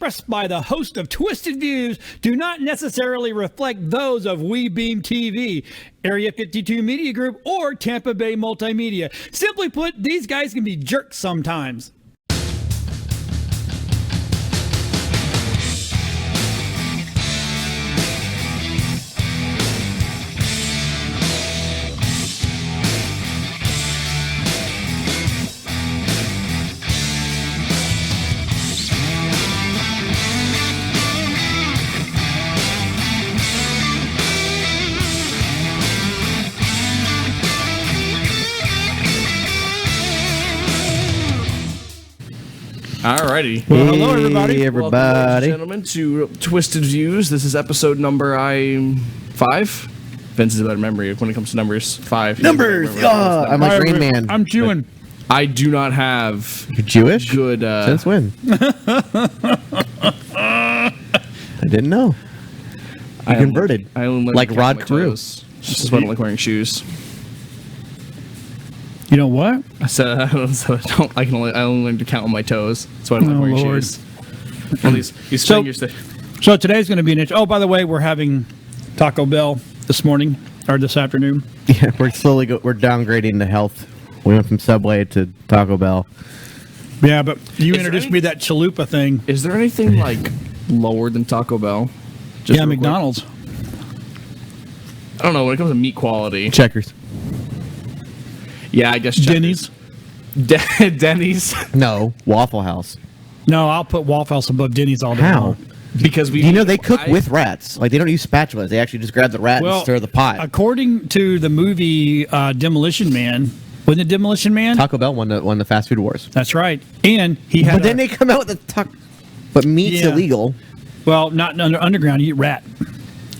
expressed by the host of Twisted Views do not necessarily reflect those of WeBeam TV, Area 52 Media Group, or Tampa Bay Multimedia. Simply put, these guys can be jerks sometimes. Alrighty. Well, hello, everybody. Hey, Welcome, ladies and gentlemen, to Twisted Views. This is episode number 5. Vince is a better memory when it comes to numbers. 5. Numbers! I'm like Rain Man. I'm chewing. I do not have You're Jewish? good. Since when? I didn't know. I converted. I only learned Like to count Rod my Carew. toes. Just why I don't like wearing shoes. You know what? I said I only learn to count on my toes. That's why I don't like Oh, wearing Lord. shoes. Well, these So- fingers. So today's going to be an Oh, by the way, we're having Taco Bell this morning or this afternoon. Yeah, we're slowly we're downgrading the health. We went from Subway to Taco Bell. Yeah, but you there introduced any- me to that chalupa thing. Is there anything like lower than Taco Bell? Just Yeah, real quick. McDonald's. I don't know when it comes to meat quality. Checkers. Yeah, I guess Denny's. Denny's. No, Waffle House. No, I'll put Waffle House above Denny's all day How? long. Because we, You know, they cook I- with rats. Like, they don't use spatulas. They actually just grab the rat and stir the pot. According to the movie Demolition Man, wasn't it Demolition Man? Taco Bell won the fast food wars. That's right. And he had But then they come out with the But meat's Yeah. illegal. well, not underground, you eat rat.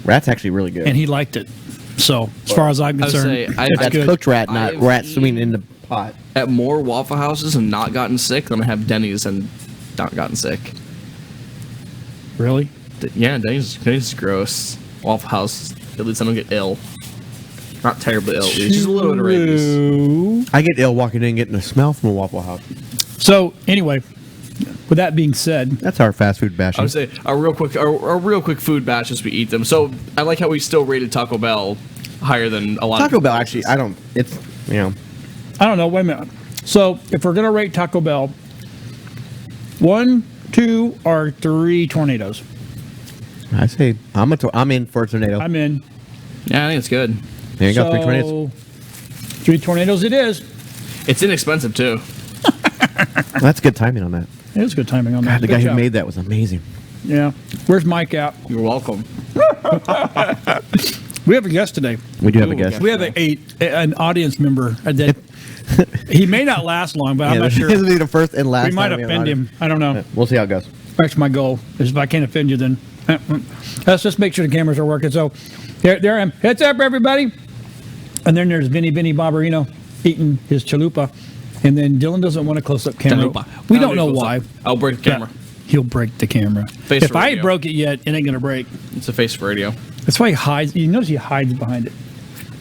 Rat's actually really good. And he liked it. So, as far as I'm I would concerned, say, it's That's good. cooked rat, not I've rat swimming in the pot. at more Waffle Houses and not gotten sick than I have Denny's and not gotten sick. Really? Yeah, Denny's is gross. Waffle House, at least I don't get ill. Not terribly ill, at least. Just a little bit of rabies. True. I get ill walking in and getting a smell from a Waffle House. So, anyway, with that being said, That's our fast food I bashing. would say a real quick food batch as we eat them. So I like how we still rated Taco Bell higher than a lot of Taco people Bell, else's. actually, I don't. It's, you know. I don't know. Wait a minute. So, if we're going to rate Taco Bell, 1, 2, or 3 tornadoes? I say I'm in for a tornado. I'm in. Yeah, I think it's good. There you go, 3 tornadoes. 3 tornadoes it is. It's inexpensive too. Well, that's good timing on that. It was good timing on God, that. the Good guy who job. made that was amazing. Yeah. Where's Mike at? You're welcome. We have a guest today. We do have a Ooh, guest. We have an audience member that he may not last long, but I'm not sure. This will be the first and last We might time have offend him. I don't know. We'll see how it goes. That's my goal. Is if I can't offend you, then let's just make sure the cameras are working. So there I am. Heads up, everybody. And then there's Vinny Barbarino eating his chalupa. And then Dylan doesn't want a close-up camera. Chalupa. We I'll don't do know close why. up. I'll break the camera. He'll break the camera. Face If for I radio. broke it yet, it ain't going to break. It's a face for radio. That's why he hides. You notice he hides behind it,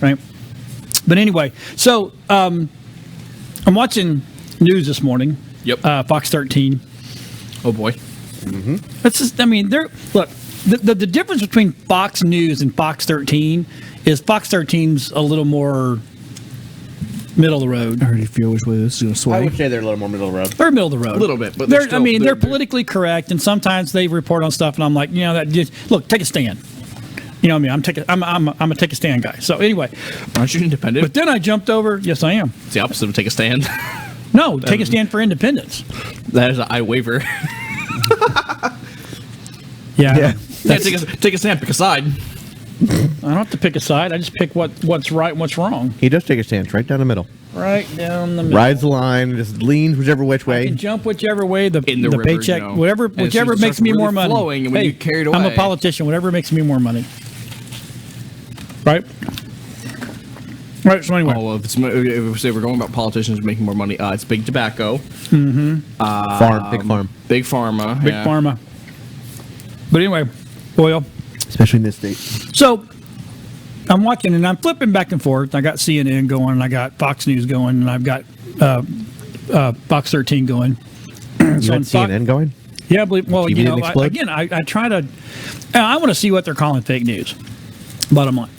right? But anyway, so I'm watching news this morning. Yep. Fox 13. Oh boy. That's just. I mean, look. The difference between Fox News and Fox 13 is Fox 13's a little more middle of the road. I already feel which way this is going to I sway. would say they're a little more middle of the road. They're middle of the road. A little bit, but they're. they're still- I mean, they're- they're politically correct, and sometimes they report on stuff, and I'm like, that just look, take a stand. You know what I mean? I'm a take a stand guy. So anyway, Aren't you independent? but then I jumped over. Yes, I am. It's the opposite of take a stand. No, take a stand for independence. That is I waver. Yeah. Yeah, take a stand, pick a side. I don't have to pick a side. I just pick what's right and what's wrong. He does take a stance right down the middle. Right down the middle. Rides the line, just leans whichever which I way. can jump whichever way the In the river, paycheck, you know. whatever And as soon whichever as it makes starts me really more money. flowing and when you carried I'm a away. politician. Whatever makes me more money. Right. Right. So anyway, Oh, if we say we're going about politicians making more money, it's big tobacco, Farm, big farm. big pharma, big yeah. pharma. But anyway, oil. Especially in this state. So I'm watching and I'm flipping back and forth. I got CNN going, and I got Fox News going, and I've got Fox 13 going. You So had on Fox- CNN going? Yeah, I believe. Well, TV you know, didn't explode? again, I try to. I want to see what they're calling fake news. Bottom line.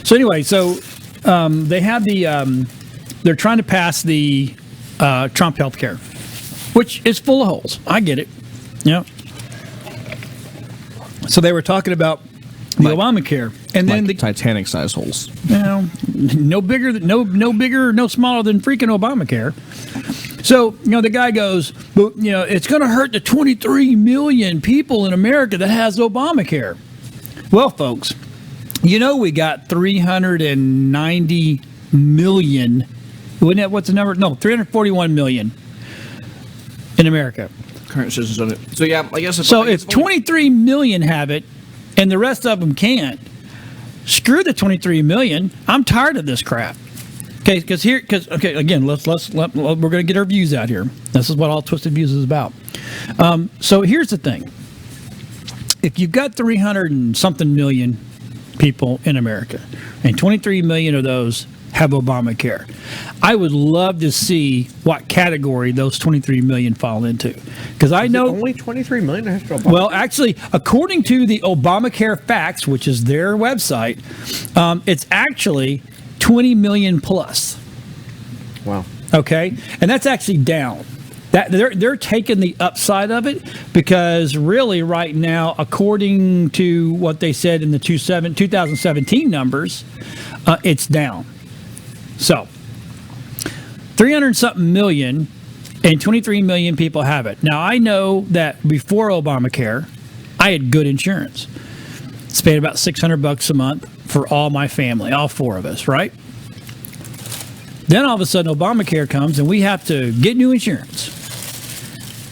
So anyway, they have the. They're trying to pass the Trump health care, which is full of holes. I get it. Yeah. So they were talking about the Obamacare, and then Like Titanic-sized holes. no bigger, no smaller than freaking Obamacare. So, the guy goes, but, it's going to hurt the 23 million people in America that has Obamacare. Well, folks, we got 390 million. What's the number? No, 341 million in America. Current citizens on it. So, yeah, I guess... If 23 million have it and the rest of them can't, screw the 23 million. I'm tired of this crap. Okay, again, we're going to get our views out here. This is what all Twisted Views is about. So here's the thing: if you've got 300 and something million people in America, and 23 million of those have Obamacare, I would love to see what category those 23 million fall into, because I know only 23 million has Obamacare. Well, actually, according to the Obamacare Facts, which is their website, it's actually 20 million plus. Wow. Okay, and that's actually down. That they're taking the upside of it, because really right now, according to what they said in the 2017 numbers, it's down. So 300 something million and 23 million people have it. Now, I know that before Obamacare, I had good insurance. Spent about $600 a month for all my family, all four of us, right? Then all of a sudden Obamacare comes and we have to get new insurance.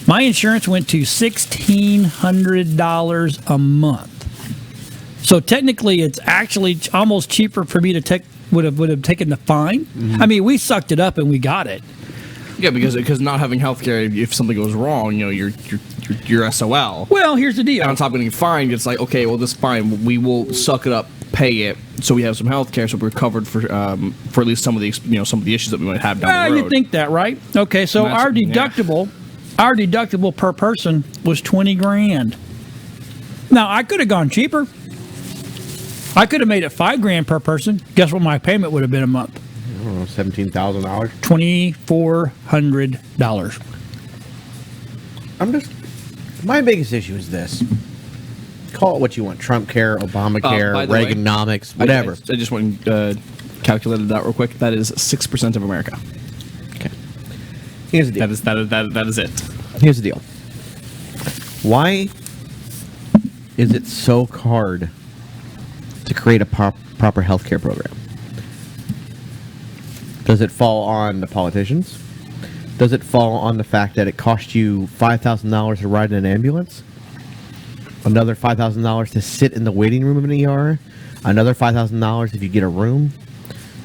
My insurance went to $1,600 a month. So technically it's actually almost cheaper for me to would have taken the fine. Mm-hmm. I mean, we sucked it up and we got it. Yeah, because not having health care, if something goes wrong, you're SOL. Well, here's the deal. And on top of getting fined, it's like, okay, well, this fine, we will suck it up, pay it, so we have some health care, so we're covered for at least some of the issues that we might have down the road. You think that, right? Okay, so our deductible per person was $20,000. Now, I could have gone cheaper. I could have made it $5,000 per person. Guess what my payment would have been a month? I don't know, $17,000. $2,400. My biggest issue is this. Call it what you want: Trump care, Obamacare, by the way, Reaganomics, whatever. I just went and calculated that real quick. That is 6% of America. Okay. Here's the deal. That is it. Here's the deal. Why is it so hard to create a proper healthcare program? Does it fall on the politicians? Does it fall on the fact that it costs you $5,000 to ride in an ambulance? Another $5,000 to sit in the waiting room of an ER? Another $5,000 if you get a room?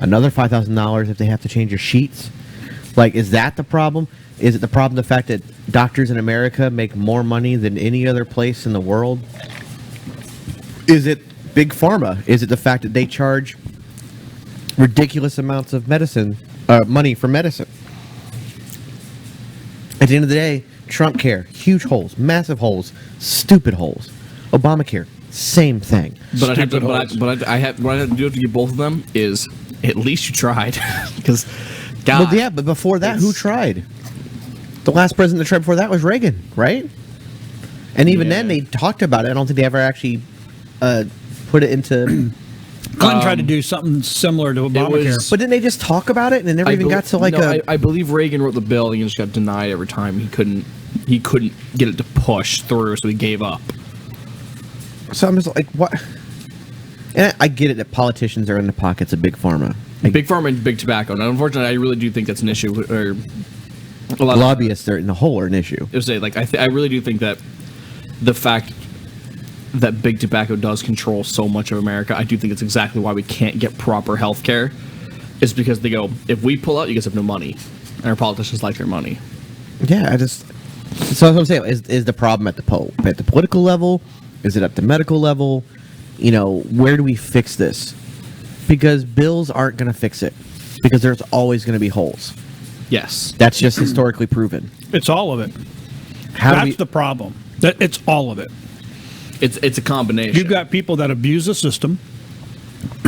Another $5,000 if they have to change your sheets? Like, is that the problem? Is it the problem the fact that doctors in America make more money than any other place in the world? Is it Big Pharma? Is it the fact that they charge ridiculous amounts of money for medicine? At the end of the day, Trump care, huge holes, massive holes, stupid holes. Obamacare, same thing. But what I have to do to get both of them is at least you tried, because God. Well, yeah, but before that, who tried? The last president that tried before that was Reagan, right? And even then, they talked about it. I don't think they ever actually put it into. Clinton tried to do something similar to Obamacare. But didn't they just talk about it and it never even got to I believe Reagan wrote the bill and he just got denied every time. He couldn't get it to push through, so he gave up. So I'm just like, what? And I get it that politicians are in the pockets of Big Pharma. Big Pharma and Big Tobacco. Now, unfortunately, I really do think that's an issue. Or a lot lobbyists are in the whole are an issue. I really do think that the fact that Big Tobacco does control so much of America, I do think it's exactly why we can't get proper health care. Is because they go, if we pull out, you guys have no money. And our politicians like their money. Yeah, so that's what I'm saying. Is the problem at the political level? Is it at the medical level? Where do we fix this? Because bills aren't going to fix it. Because there's always going to be holes. Yes. That's just historically proven. It's all of it. That's the problem. It's all of it. It's a combination. You've got people that abuse the system,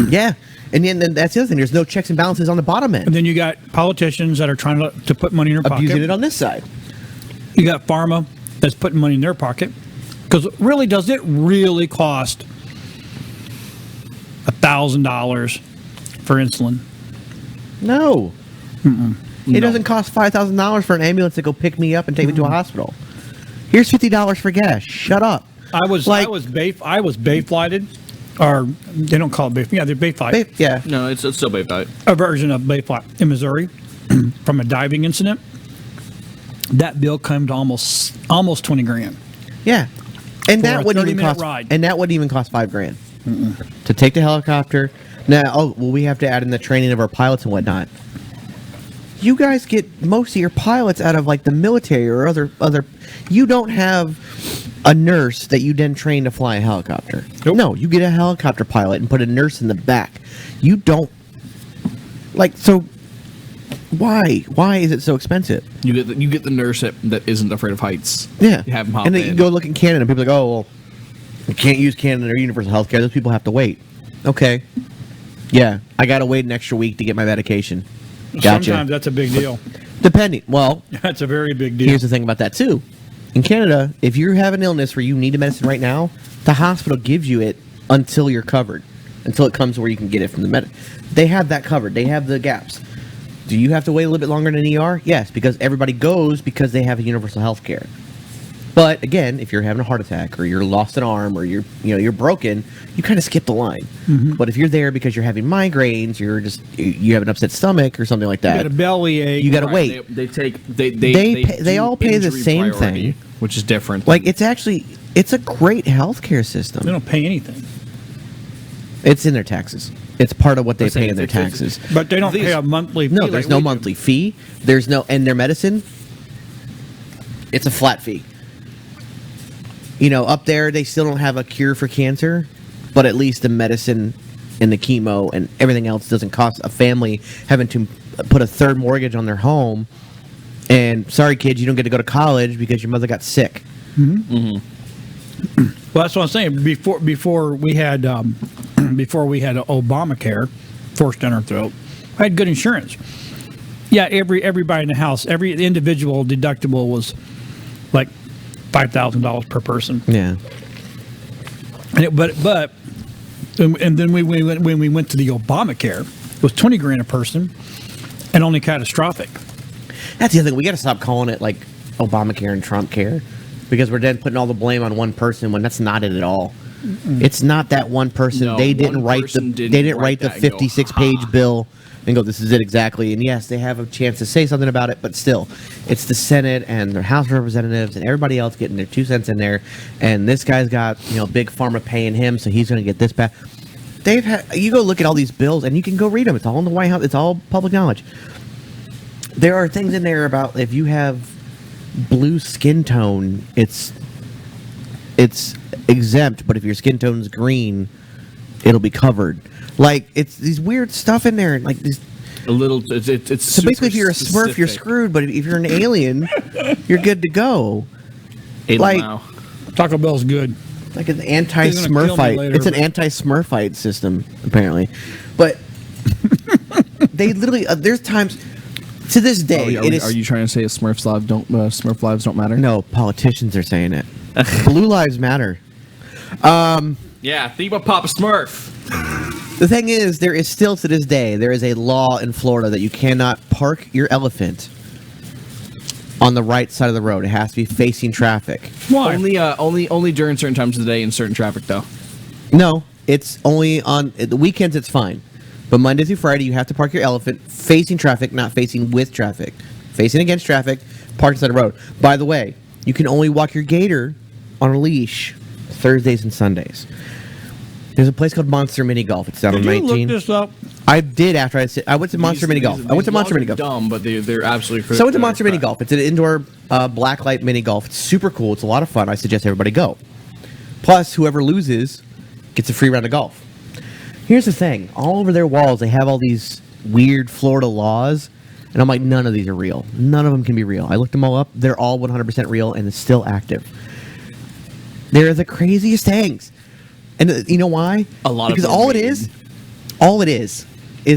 Yeah. And then that's the other thing. There's no checks and balances on the bottom and end. then you got politicians that are trying to put money in their Abusing pocket. it on this side. You got pharma that's putting money in their pocket. Because really, does it really cost $1,000 for insulin? No. It No. doesn't cost $5,000 for an ambulance to go pick me up and take me to a hospital. Here's $50 for gas. Shut up. I was bay flighted, or they don't call it bay. Yeah, they're bay flight. Yeah. No, it's still Bay Fight. A version of bay flight in Missouri from a diving incident. That bill came to almost $20,000. Yeah. And For that a wouldn't even 30-minute cost. ride. And that wouldn't even cost $5,000 to take the helicopter. Now, we have to add in the training of our pilots and whatnot. You guys get most of your pilots out of like the military or other. You don't have a nurse that you then train to fly a helicopter. Nope. No, you get a helicopter pilot and put a nurse in the back. You don't like so. Why? Why is it so expensive? You get the nurse that isn't afraid of heights. Yeah. You have them hop and then in. you go look in Canada, and people are like, oh, well, you can't use Canada or universal health care. Those people have to wait. Okay. Yeah, I got to wait an extra week to get my medication. Gotcha. Sometimes that's a big deal. Depending. Well, That's a very big deal. here's the thing about that, too. In Canada, if you have an illness where you need a medicine right now, the hospital gives you it until you're covered, until it comes where you can get it from the med. They have that covered. They have the gaps. Do you have to wait a little bit longer than an ER? Yes, because everybody goes because they have a universal health care. But again, if you're having a heart attack or you're lost an arm or you're broken, you kind of skip the line. But if you're there because you're having migraines, you have an upset stomach or something like You that, got a belly ache. you got to Right, wait. They all pay the injury same priority, thing. which is different. Like it's a great healthcare system. They don't pay anything, It's in their taxes. It's part of what they I'm saying pay in their it's- taxes. but they don't These- pay a monthly. No, fee there's like no we do. monthly fee. And their medicine, it's a flat fee. Up there, they still don't have a cure for cancer, but at least the medicine and the chemo and everything else doesn't cost a family having to put a third mortgage on their home. And sorry, kids, you don't get to go to college because your mother got sick. Well, that's what I'm saying. Before we had Obamacare forced down our throat, I had good insurance. Yeah, everybody in the house, every individual deductible was like $5,000 per person. Yeah. And then when we went to the Obamacare, it was $20,000 a person, and only catastrophic. That's the other thing. We got to stop calling it like Obamacare and Trump care because we're then putting all the blame on one person when that's not it at all. It's not that one person. No, they didn't one write person the didn't write the write that and go, 56-page bill and go, this is it exactly. And yes, they have a chance to say something about it, but still, it's the Senate and the House of Representatives and everybody else getting their 2 cents in there. And this guy's got big pharma paying him, so he's going to get this back. You go look at all these bills and you can go read them. It's all in the White House. It's all public knowledge. There are things in there about if you have blue skin tone, it's exempt, but if your skin tone's green, it'll be covered. Like it's these weird stuff in there, like these. a little. It's So basically, if super you're a Smurf, you're specific. screwed. But if you're an alien, you're good to go. Hey, like- wow. Taco Bell's good. Like an He's gonna kill me anti-Smurfite. later, It's an but- anti-Smurfite system, apparently. But they literally, there's times to this day. Are you trying to say Smurf lives don't matter? No, politicians are saying it. Blue lives matter. Yeah, think about Papa Smurf. The thing is, there is still to this day, there is a law in Florida that you cannot park your elephant on the right side of the road. It has to be facing traffic. Why? Only during certain times of the day in certain traffic though. No, it's only on the weekends. It's fine, but Monday through Friday, you have to park your elephant facing traffic, not facing with traffic. Facing against traffic, parked on the road. By the way, you can only walk your gator on a leash Thursdays and Sundays. There's a place called Monster Mini Golf. It's down Did on you 19. look this up? I did after I went to Monster Mini Golf. I went to Monster Mini Golf. Dumb, but they're absolutely. So I went to Monster Mini Golf. It's an indoor blacklight mini golf. It's super cool. It's a lot of fun. I suggest everybody go. Plus, whoever loses gets a free round of golf. Here's the thing. All over their walls, they have all these weird Florida laws. And I'm like, none of these are real. None of them can be real. I looked them all up. They're all 100% real, and it's still active. They're the craziest things. And you know why? A lot of because them all it is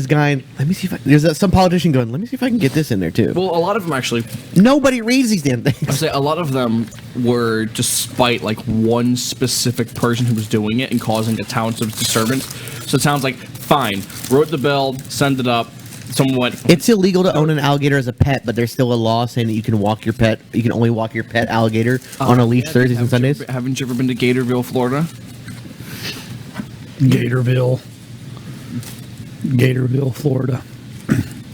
going, let me see if there's some politician going, let me see if I can get this in there too. Well, a lot of them actually, Nobody reads these damn I things. say a lot of them were despite like one specific person who was doing it and causing a town's disturbance. So it sounds like, fine, wrote the bill, send it up. Someone went, It's illegal to own an alligator as a pet, but there's still a law saying that you can only walk your pet alligator on a leash Thursdays and Sundays. Haven't you ever been to Gatorville, Florida? Gatorville, Florida.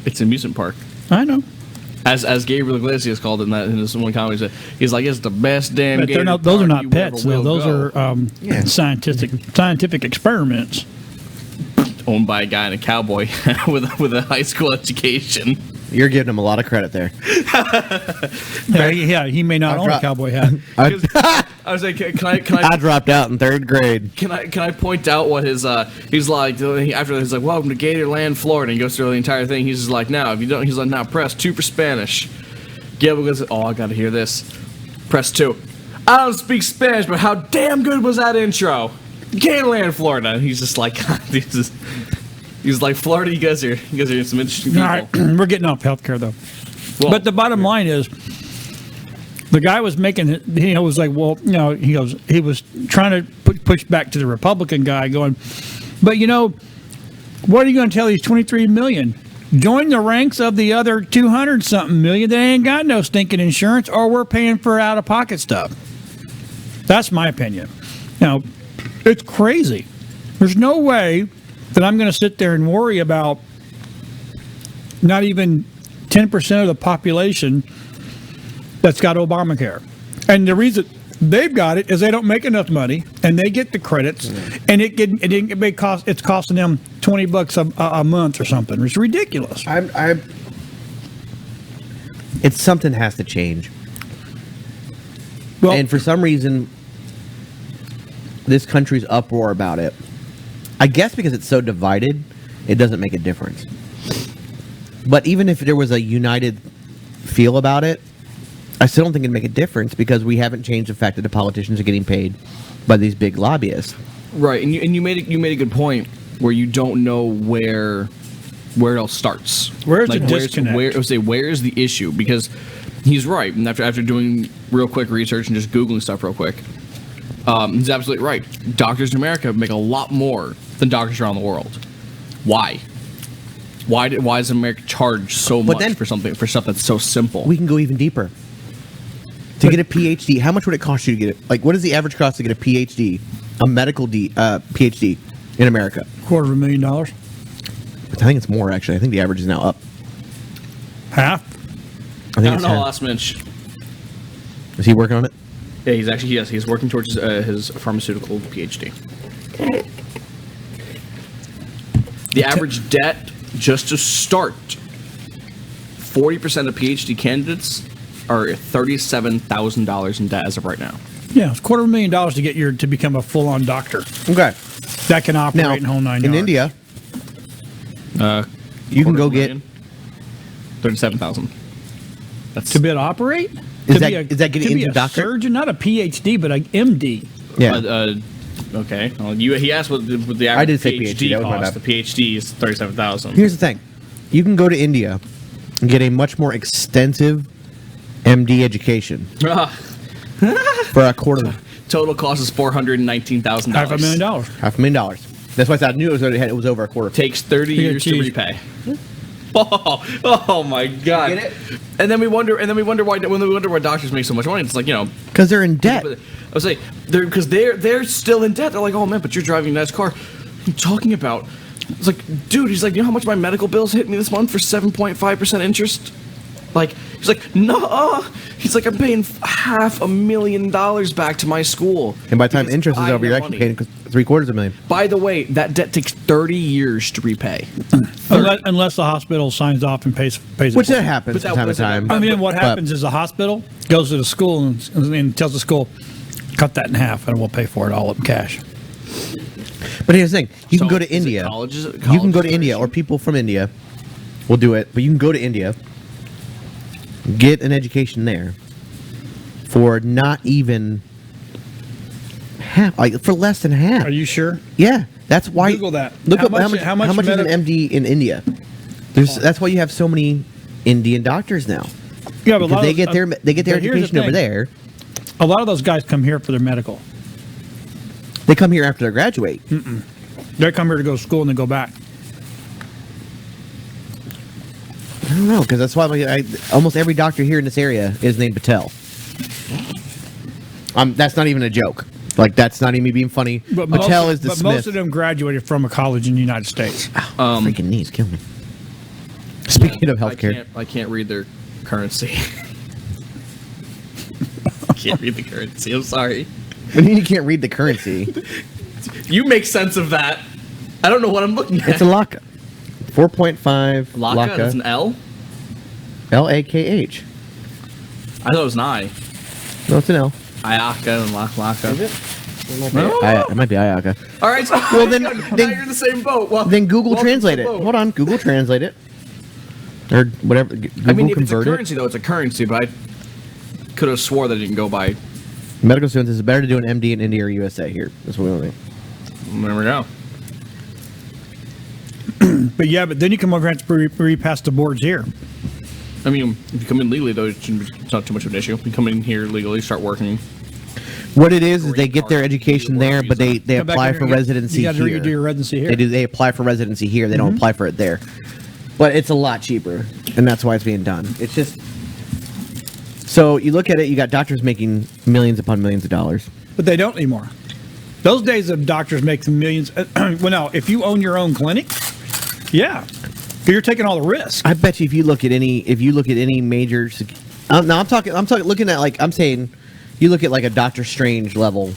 It's an amusement park. I know. As Gabriel Iglesias called it in this one comedy, he's like, it's the best damn. But they're gator not, those are park not you pets, ever though. will Those go." are Yeah. scientific experiments. Owned by a guy and a cowboy with a high school education. You're giving him a lot of credit there. Yeah, he may not I've own a dropped- cowboy hat. I was like, can I I dropped out in 3rd grade. Can I point out what his he's like after he's like, welcome to Gatorland, Florida, and he goes through the entire thing. He's just like, now if you don't, he's like, now press 2 for Spanish. Gabriel goes, oh, I gotta hear this. Press 2. I don't speak Spanish, but how damn good was that intro? Gatorland, Florida. And he's just like, he's like, Florida, you guys are some interesting people. All right, we're getting off healthcare though. Well, But the bottom line is, the guy was making it. He was like, well, he was trying to push back to the Republican guy, going, but what are you going to tell these 23 million? Join the ranks of the other 200 something million that ain't got no stinking insurance, or we're paying for out of pocket stuff. That's my opinion. Now, it's crazy. There's no way that I'm going to sit there and worry about not even 10% of the population that's got Obamacare. And the reason they've got it is they don't make enough money, and they get the credits, and it's costing them $20 a month or something. It's ridiculous. It's something has to change. Well, And for some reason, this country's uproar about it. I guess because it's so divided, it doesn't make a difference. But even if there was a united feel about it, I still don't think it'd make a difference because we haven't changed the fact that the politicians are getting paid by these big lobbyists. right, and you made a good point where you don't know where it all starts. Where's the disconnect? Where's the issue? Because he's right. And after doing real quick research and just Googling stuff real quick, he's absolutely right. Doctors in America make a lot more than doctors around the world. Why? Why does America charge so But much then- for stuff that's so simple? We can go even deeper. To get a PhD, how much would it cost you to get it? Like, what is the average cost to get a PhD, a medical PhD in America? $250,000, I think it's more, actually. I think the average is now up. half. I think I don't it's know, half. last Minch. Is he working on it? Yeah, he's working towards his pharmaceutical PhD. The average debt, just to start, 40% of PhD candidates are $37,000 in debt as of right now. Yeah, it's $250,000 to get to become a full-on doctor Okay. that can operate Now, in whole nine in yards. India, you can go get... 37,000. That's To be able to operate? Is To that- be a- is that getting to be into a doctor? surgeon, not a PhD, but an MD. Yeah. Okay. Well, he asked what the I average did say PhD, PhD, that was my cost. bad. The PhD is 37,000. Here's the thing. You can go to India and get a much more extensive MD education for a quarter of Total cost is $419,000. $500,000. $500,000. That's why I thought I knew it was over a quarter. Takes 30 You get years to cheese. repay. Oh my god! Get it? And then we wonder why doctors make so much money. It's like, Because they're in debt. I was like, they're still in debt. They're like, oh man, but you're driving a nice car. What are you talking about? It's like, dude, he's like, you know how much my medical bills hit me this month for 7.5% interest? Like, he's like, no. He's like, I'm paying $500,000 back to my school. And by the time because interest is I over, you're have actually money. paying $750,000. By the way, that debt takes 30 years to repay. Unless the hospital signs off and pays it. Which for that it. happens But from time to that- time. I mean, what But- happens is the hospital goes to the school and tells the school, cut that in half and we'll pay for it all in cash. But here's the thing: you can So, go to is it India. college? Is it You can college go to India, or tuition? people from India will do it. But you can go to India, get an education there for not even half, like for less than half. Are you sure? Yeah, that's why. Google that. Look How up much- how how much, much is an MD in India. That's why you have so many Indian doctors now. Yeah, but a lot Because they of- get their but here's the education over thing. there. A lot of those guys come here for their medical. They come here after they graduate. They come here to go to school and then go back. I don't know, because that's why almost every doctor here in this area is named Patel. That's not even a joke. Like, that's not even me being funny. Patel is the but Smith. most of them graduated from a college in the United States. Freaking knees kill me. Speaking of healthcare, I can't read their currency. I can't read the currency. I'm sorry. what do you mean you can't read the currency? You make sense of that. I don't know what I'm looking at. It's a Laka. 4.5 Laka? That's an L? Lakh. I thought it was an I. No, it's an L. Ayaka and Laka. It might be Ayaka. All right. So Well, then- now then- you're in the same boat. Well, Then Google welcome to Translate the it. boat. Hold on, Google Translate it. Or whatever. Google I mean, if it's a convert it. currency, though, it's a currency, but I could have swore that it didn't go by. Medical students, it's better to do an MD in India or USA here. That's what we want to do. There we go. But yeah, but then you come over and have to repass the boards here. I mean, if you come in legally, though, it's not too much of an issue. You come in here legally, start working. What it is they Green get their card, education whatever there, but visa. they Come back apply here for and get- residency you gotta here. do your residency here. They apply for residency here. They don't apply for it there. But it's a lot cheaper, and that's why it's being done. It's just so you look at it. You got doctors making millions upon millions of dollars. But they don't anymore. Those days of doctors making millions. Well, now, if you own your own clinic, yeah, you're taking all the risk. I bet you if you look at any major, now I'm talking looking at like I'm saying, you look at like a Doctor Strange level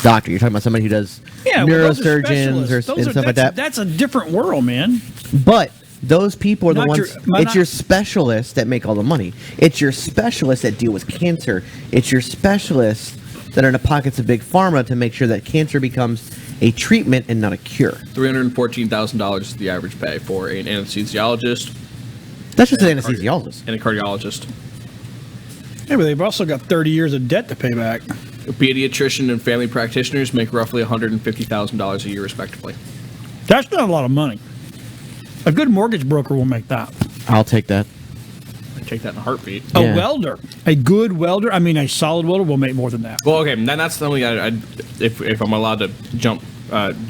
doctor. You're talking about somebody who does Yeah, well, those are neurosurgeons specialists. and Those are- stuff like that. That's a different world, man. But those people are the Not ones. your- It's your specialists that make all the money. It's your specialists that deal with cancer. It's your specialists that are in the pockets of big pharma to make sure that cancer becomes a treatment and not a cure. $314,000 is the average pay for an anesthesiologist That's just an anesthesiologist. and a cardiologist. Yeah, but they've also got 30 years of debt to pay back. A pediatrician and family practitioners make roughly $150,000 a year, respectively. That's not a lot of money. A good mortgage broker will make that. I'll take that. I take that in a heartbeat. A Yeah. welder, a good welder, I mean, a solid welder will make more than that. Well, okay, then that's something if I'm allowed to jump,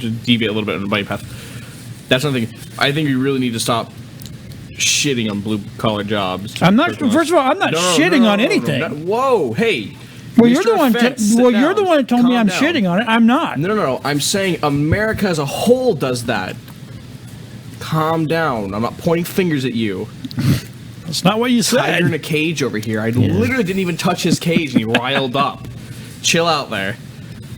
just deviate a little bit on the buddy path. That's something I think we really need to stop shitting on blue collar jobs. I'm not. First of all, I'm not shitting on anything. Whoa, hey. Well, you're Mr. the one. Fence, sit You're down. the one that told me Calm I'm down. shitting on it. I'm not. No. I'm saying America as a whole does that. Calm down. I'm not pointing fingers at you. That's not what you Tiger in a said. cage over here. I literally didn't even touch his cage, and he riled up. Chill out there.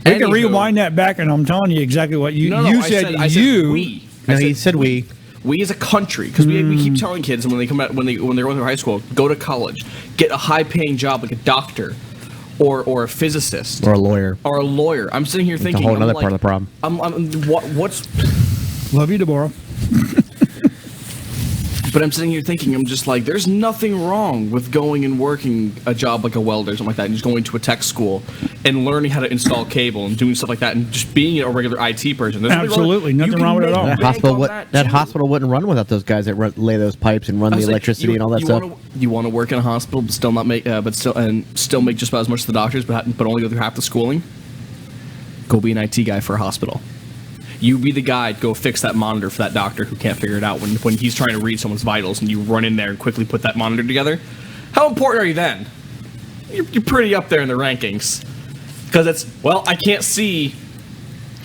We can Anywho- rewind that back, and I'm telling you exactly what you No, you I said. I you. we. No, I he said we. We as a country, because we keep telling kids when they come out when they're going through high school, go to college, get a high-paying job like a doctor, or a physicist, Or a lawyer. or a lawyer. I'm sitting here It's thinking, a whole I'm other like, part of the problem. What's? Love you, Deborah. But I'm sitting here thinking, I'm just like, there's nothing wrong with going and working a job like a welder or something like that, and just going to a tech school and learning how to install cable and doing stuff like that, and just being a regular IT person. There's Absolutely, nothing wrong with it at all. That bank hospital, on that too. hospital wouldn't run without those guys that lay those pipes and run I the was like, electricity and all that stuff. You want to work in a hospital, but still not make, still make just about as much as the doctors, but only go through half the schooling. Go be an IT guy for a hospital. You be the guy to go fix that monitor for that doctor who can't figure it out when he's trying to read someone's vitals, and you run in there and quickly put that monitor together. How important are you then? You're pretty up there in the rankings, because I can't see.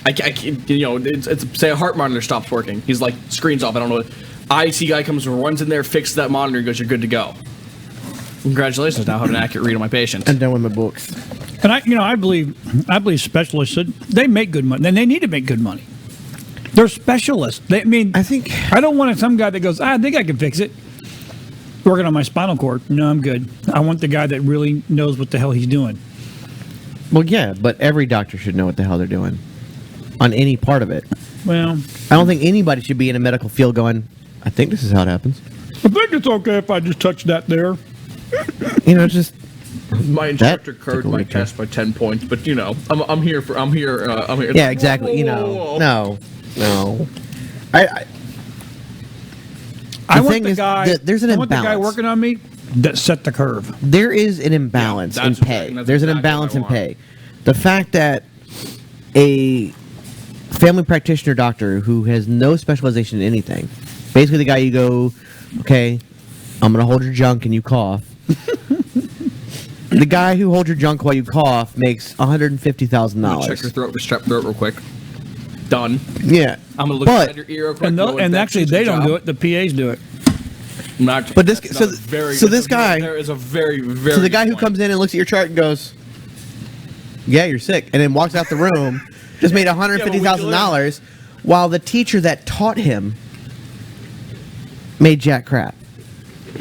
I can't, it's say a heart monitor stops working. He's like, screen's off. I don't know. IT guy comes and runs in there, fixes that monitor, and goes, "You're good to go." Congratulations! Now I have an accurate read on my patient. I'm done with my books. And I believe specialists they make good money, and they need to make good money. They're specialists. I don't want some guy that goes, I think I can fix it. Working on my spinal cord. No, I'm good. I want the guy that really knows what the hell he's doing. Well, yeah, but every doctor should know what the hell they're doing on any part of it. Well, I don't think anybody should be in a medical field going, I think this is how it happens. I think it's okay if I just touch that there. Just My instructor took a curved my weird turn. test by 10 points, but you know, I'm here. Yeah, exactly. You know, no. I The want thing the is guy. that there's an I want the guy imbalance. working on me that set the curve. There is an imbalance Yeah, in that's pay. exactly- that's There's an exactly imbalance what I in want. pay. The fact that a family practitioner doctor who has no specialization in anything, basically the guy you go, okay, I'm gonna hold your junk and you cough. The guy who holds your junk while you cough makes $150,000. Check your throat, strep throat, real quick. Done. Yeah, I'm gonna look but at your ear real quick. And, no and actually, infections, they good don't job. do it. The PAs do it. Not, But this- that's so- not a very, so that's this a guy- there is a very, very. so the guy good who point. comes in and looks at your chart and goes, "Yeah, you're sick," and then walks out the room, just made $150,000, while the teacher that taught him made jack crap.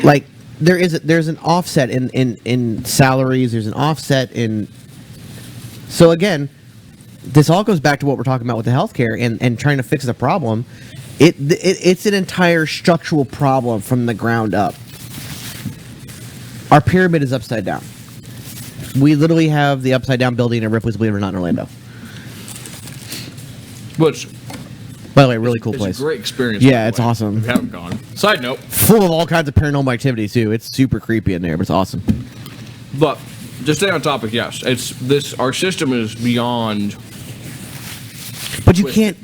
Like there's an offset in salaries. There's an offset in. So again, this all goes back to what we're talking about with the healthcare and trying to fix the problem. It's an entire structural problem from the ground up. Our pyramid is upside down. We literally have the upside down building at Ripley's Believe It or Not in Orlando. Which By the way, really cool is place. a great experience. Yeah, by the it's way. awesome. We haven't gone. Side note, Full of all kinds of paranormal activity too. It's super creepy in there, but it's awesome. but just stay on topic. Yes, it's this. Our system is beyond. But you Twisted. can't.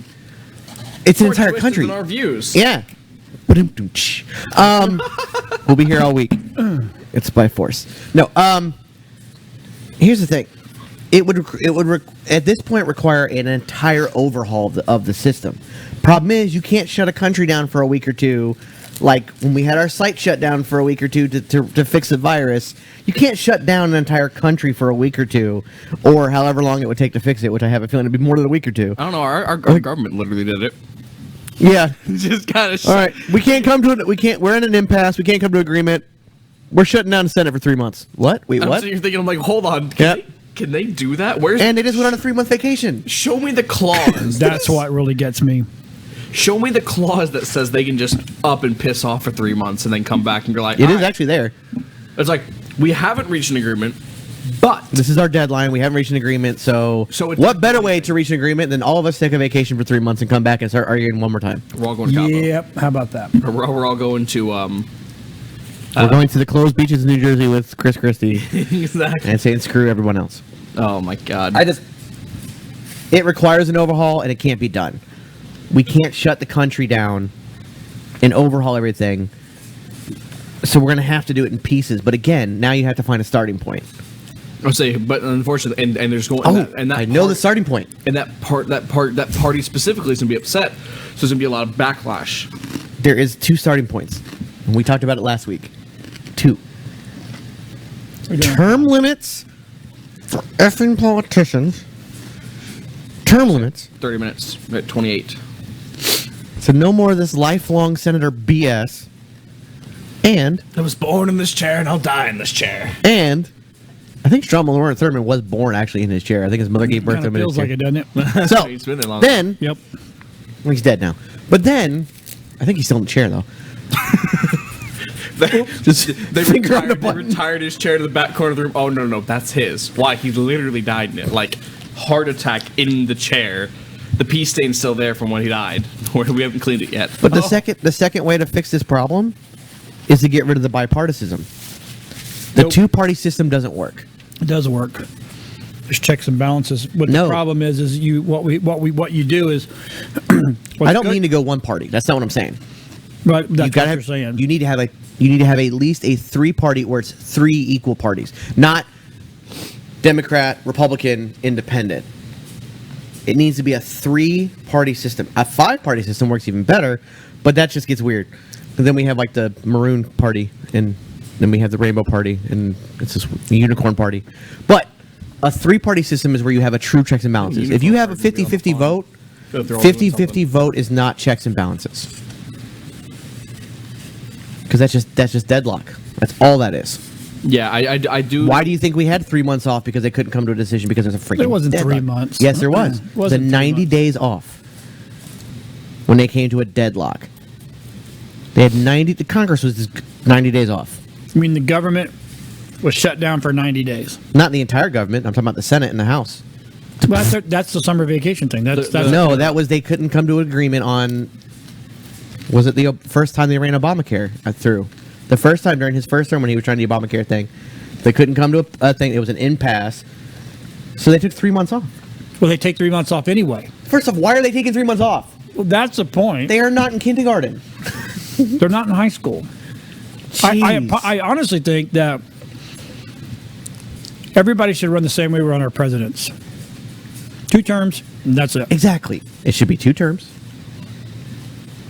It's an more entire twisted country. than our views. Yeah. We'll be here all week. It's by force. No. Here's the thing. It would at this point require an entire overhaul of the system. Problem is, you can't shut a country down for a week or two. Like when we had our site shut down for a week or two to fix the virus, you can't shut down an entire country for a week or two, or however long it would take to fix it, which I have a feeling it'd be more than a week or two. I don't know. Our government literally did it. Yeah. Just kind of. All right, we can't come to it. We can't. We're in an impasse. We can't come to agreement. We're shutting down the Senate for 3 months. What? Wait, I'm what? sitting here thinking, I'm like, hold on. Yep. Can they do that? Where's? And they just went on a 3-month vacation. Show me the clause. That's what really gets me. Show me the clause that says they can just up and piss off for 3 months and then come back and you're like, It is "All right." actually there. It's like we haven't reached an agreement, but This is our deadline. We haven't reached an agreement. So So it's- what better way to reach an agreement than all of us take a vacation for 3 months and come back and start arguing one more time? we're all going to Cabo. Yep. How about that? We're all going to We're going to the closed beaches in New Jersey with Chris Christie exactly. and saying screw everyone else. Oh my god. It requires an overhaul and it can't be done. We can't shut the country down and overhaul everything. So we're going to have to do it in pieces. But again, now you have to find a starting point. I'll say, but unfortunately, and there's going. Oh, and that I know part- the starting point. And that party specifically is going to be upset. So there's going to be a lot of backlash. There is 2 starting points. And we talked about it last week. 2. Term limits for effing politicians. Term limits. 30 minutes at 28. So no more of this lifelong senator BS. And I was born in this chair and I'll die in this chair. I think Strom Malone Thurman was born actually in his chair. I think his mother gave birth Kind to of him in feels his like chair. it, doesn't it? So He's been there long. then, Yep. well, he's dead now. But then, I think he's still in the chair though. Just They finger on the retired, they button. retired his chair to the back corner of the room. Oh no, that's his. Why? He literally died in it. Like heart attack in the chair. The pee stain's still there from when he died. We haven't cleaned it yet. But the second way to fix this problem is to get rid of the bipartisanship. The Nope. 2-party system doesn't work. It does work. There's checks and balances. What No. the problem is you what you do is. I don't mean to go one party. That's not what I'm saying. Right, that's You what gotta you're have, saying. you need to have at least a 3-party where it's 3 equal parties, not Democrat, Republican, Independent. It needs to be a 3-party system. A 5-party system works even better, but that just gets weird. And then we have like the Maroon Party, and then we have the Rainbow Party, and it's just the Unicorn Party. But a 3-party system is where you have a true checks and balances. If you have a 50-50 vote, Go through all of 50-50 vote is not checks and balances. Because that's just deadlock. That's all that is. Yeah, I do. Why do you think we had 3 months off? Because they couldn't come to a decision because there's a freaking There wasn't 3 deadlock. months. Yes, there was. It wasn't The 3 90 months. days off when they came to a deadlock. They had 90. The Congress was just 90 days off. I mean, the government was shut down for 90 days. Not the entire government. I'm talking about the Senate and the House. Well, that's the summer vacation thing. That's No, that was they couldn't come to an agreement on. Was it the first time they ran Obamacare through? The first time during his first term when he was trying the Obamacare thing, they couldn't come to a thing. It was an impasse. So they took 3 months off. Well, they take 3 months off anyway. First off, why are they taking 3 months off? Well, that's the point. They are not in kindergarten. They're not in high school. Jeez. I honestly think that everybody should run the same way we run our presidents. 2 terms, and that's it. Exactly. It should be 2 terms.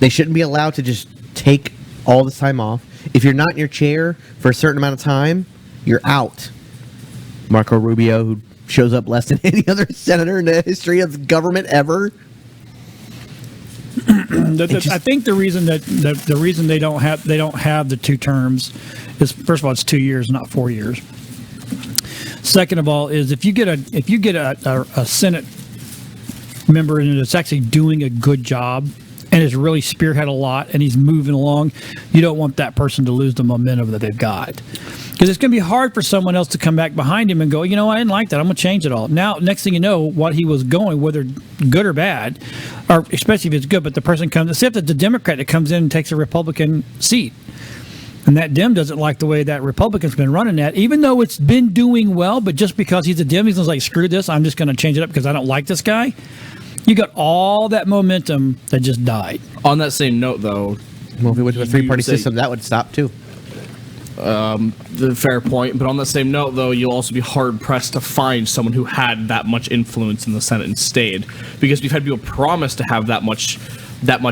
They shouldn't be allowed to just take all this time off. If you're not in your chair for a certain amount of time, you're out. Marco Rubio, who shows up less than any other senator in the history of government ever. I think the reason that the reason they don't have the 2 terms is, first of all, it's 2 years, not 4 years. Second of all, is if you get a Senate member and it's actually doing a good job and has really spearhead a lot and he's moving along, you don't want that person to lose the momentum that they've got. Because it's going to be hard for someone else to come back behind him and go, I didn't like that. I'm going to change it all. Now, next thing you know, what he was going, whether good or bad, or especially if it's good, but the person comes, say if it's the Democrat that comes in and takes a Republican seat, and that Dem doesn't like the way that Republican's been running that, even though it's been doing well, but just because he's a Dem, he's like, screw this, I'm just going to change it up because I don't like this guy. You got all that momentum that just died. On that same note, though, Well, if we went to a 3-party say- system, that would stop too. the fair point. But on that same note, though, you'll also be hard pressed to find someone who had that much influence in the Senate and stayed, because we've had people promise to have that much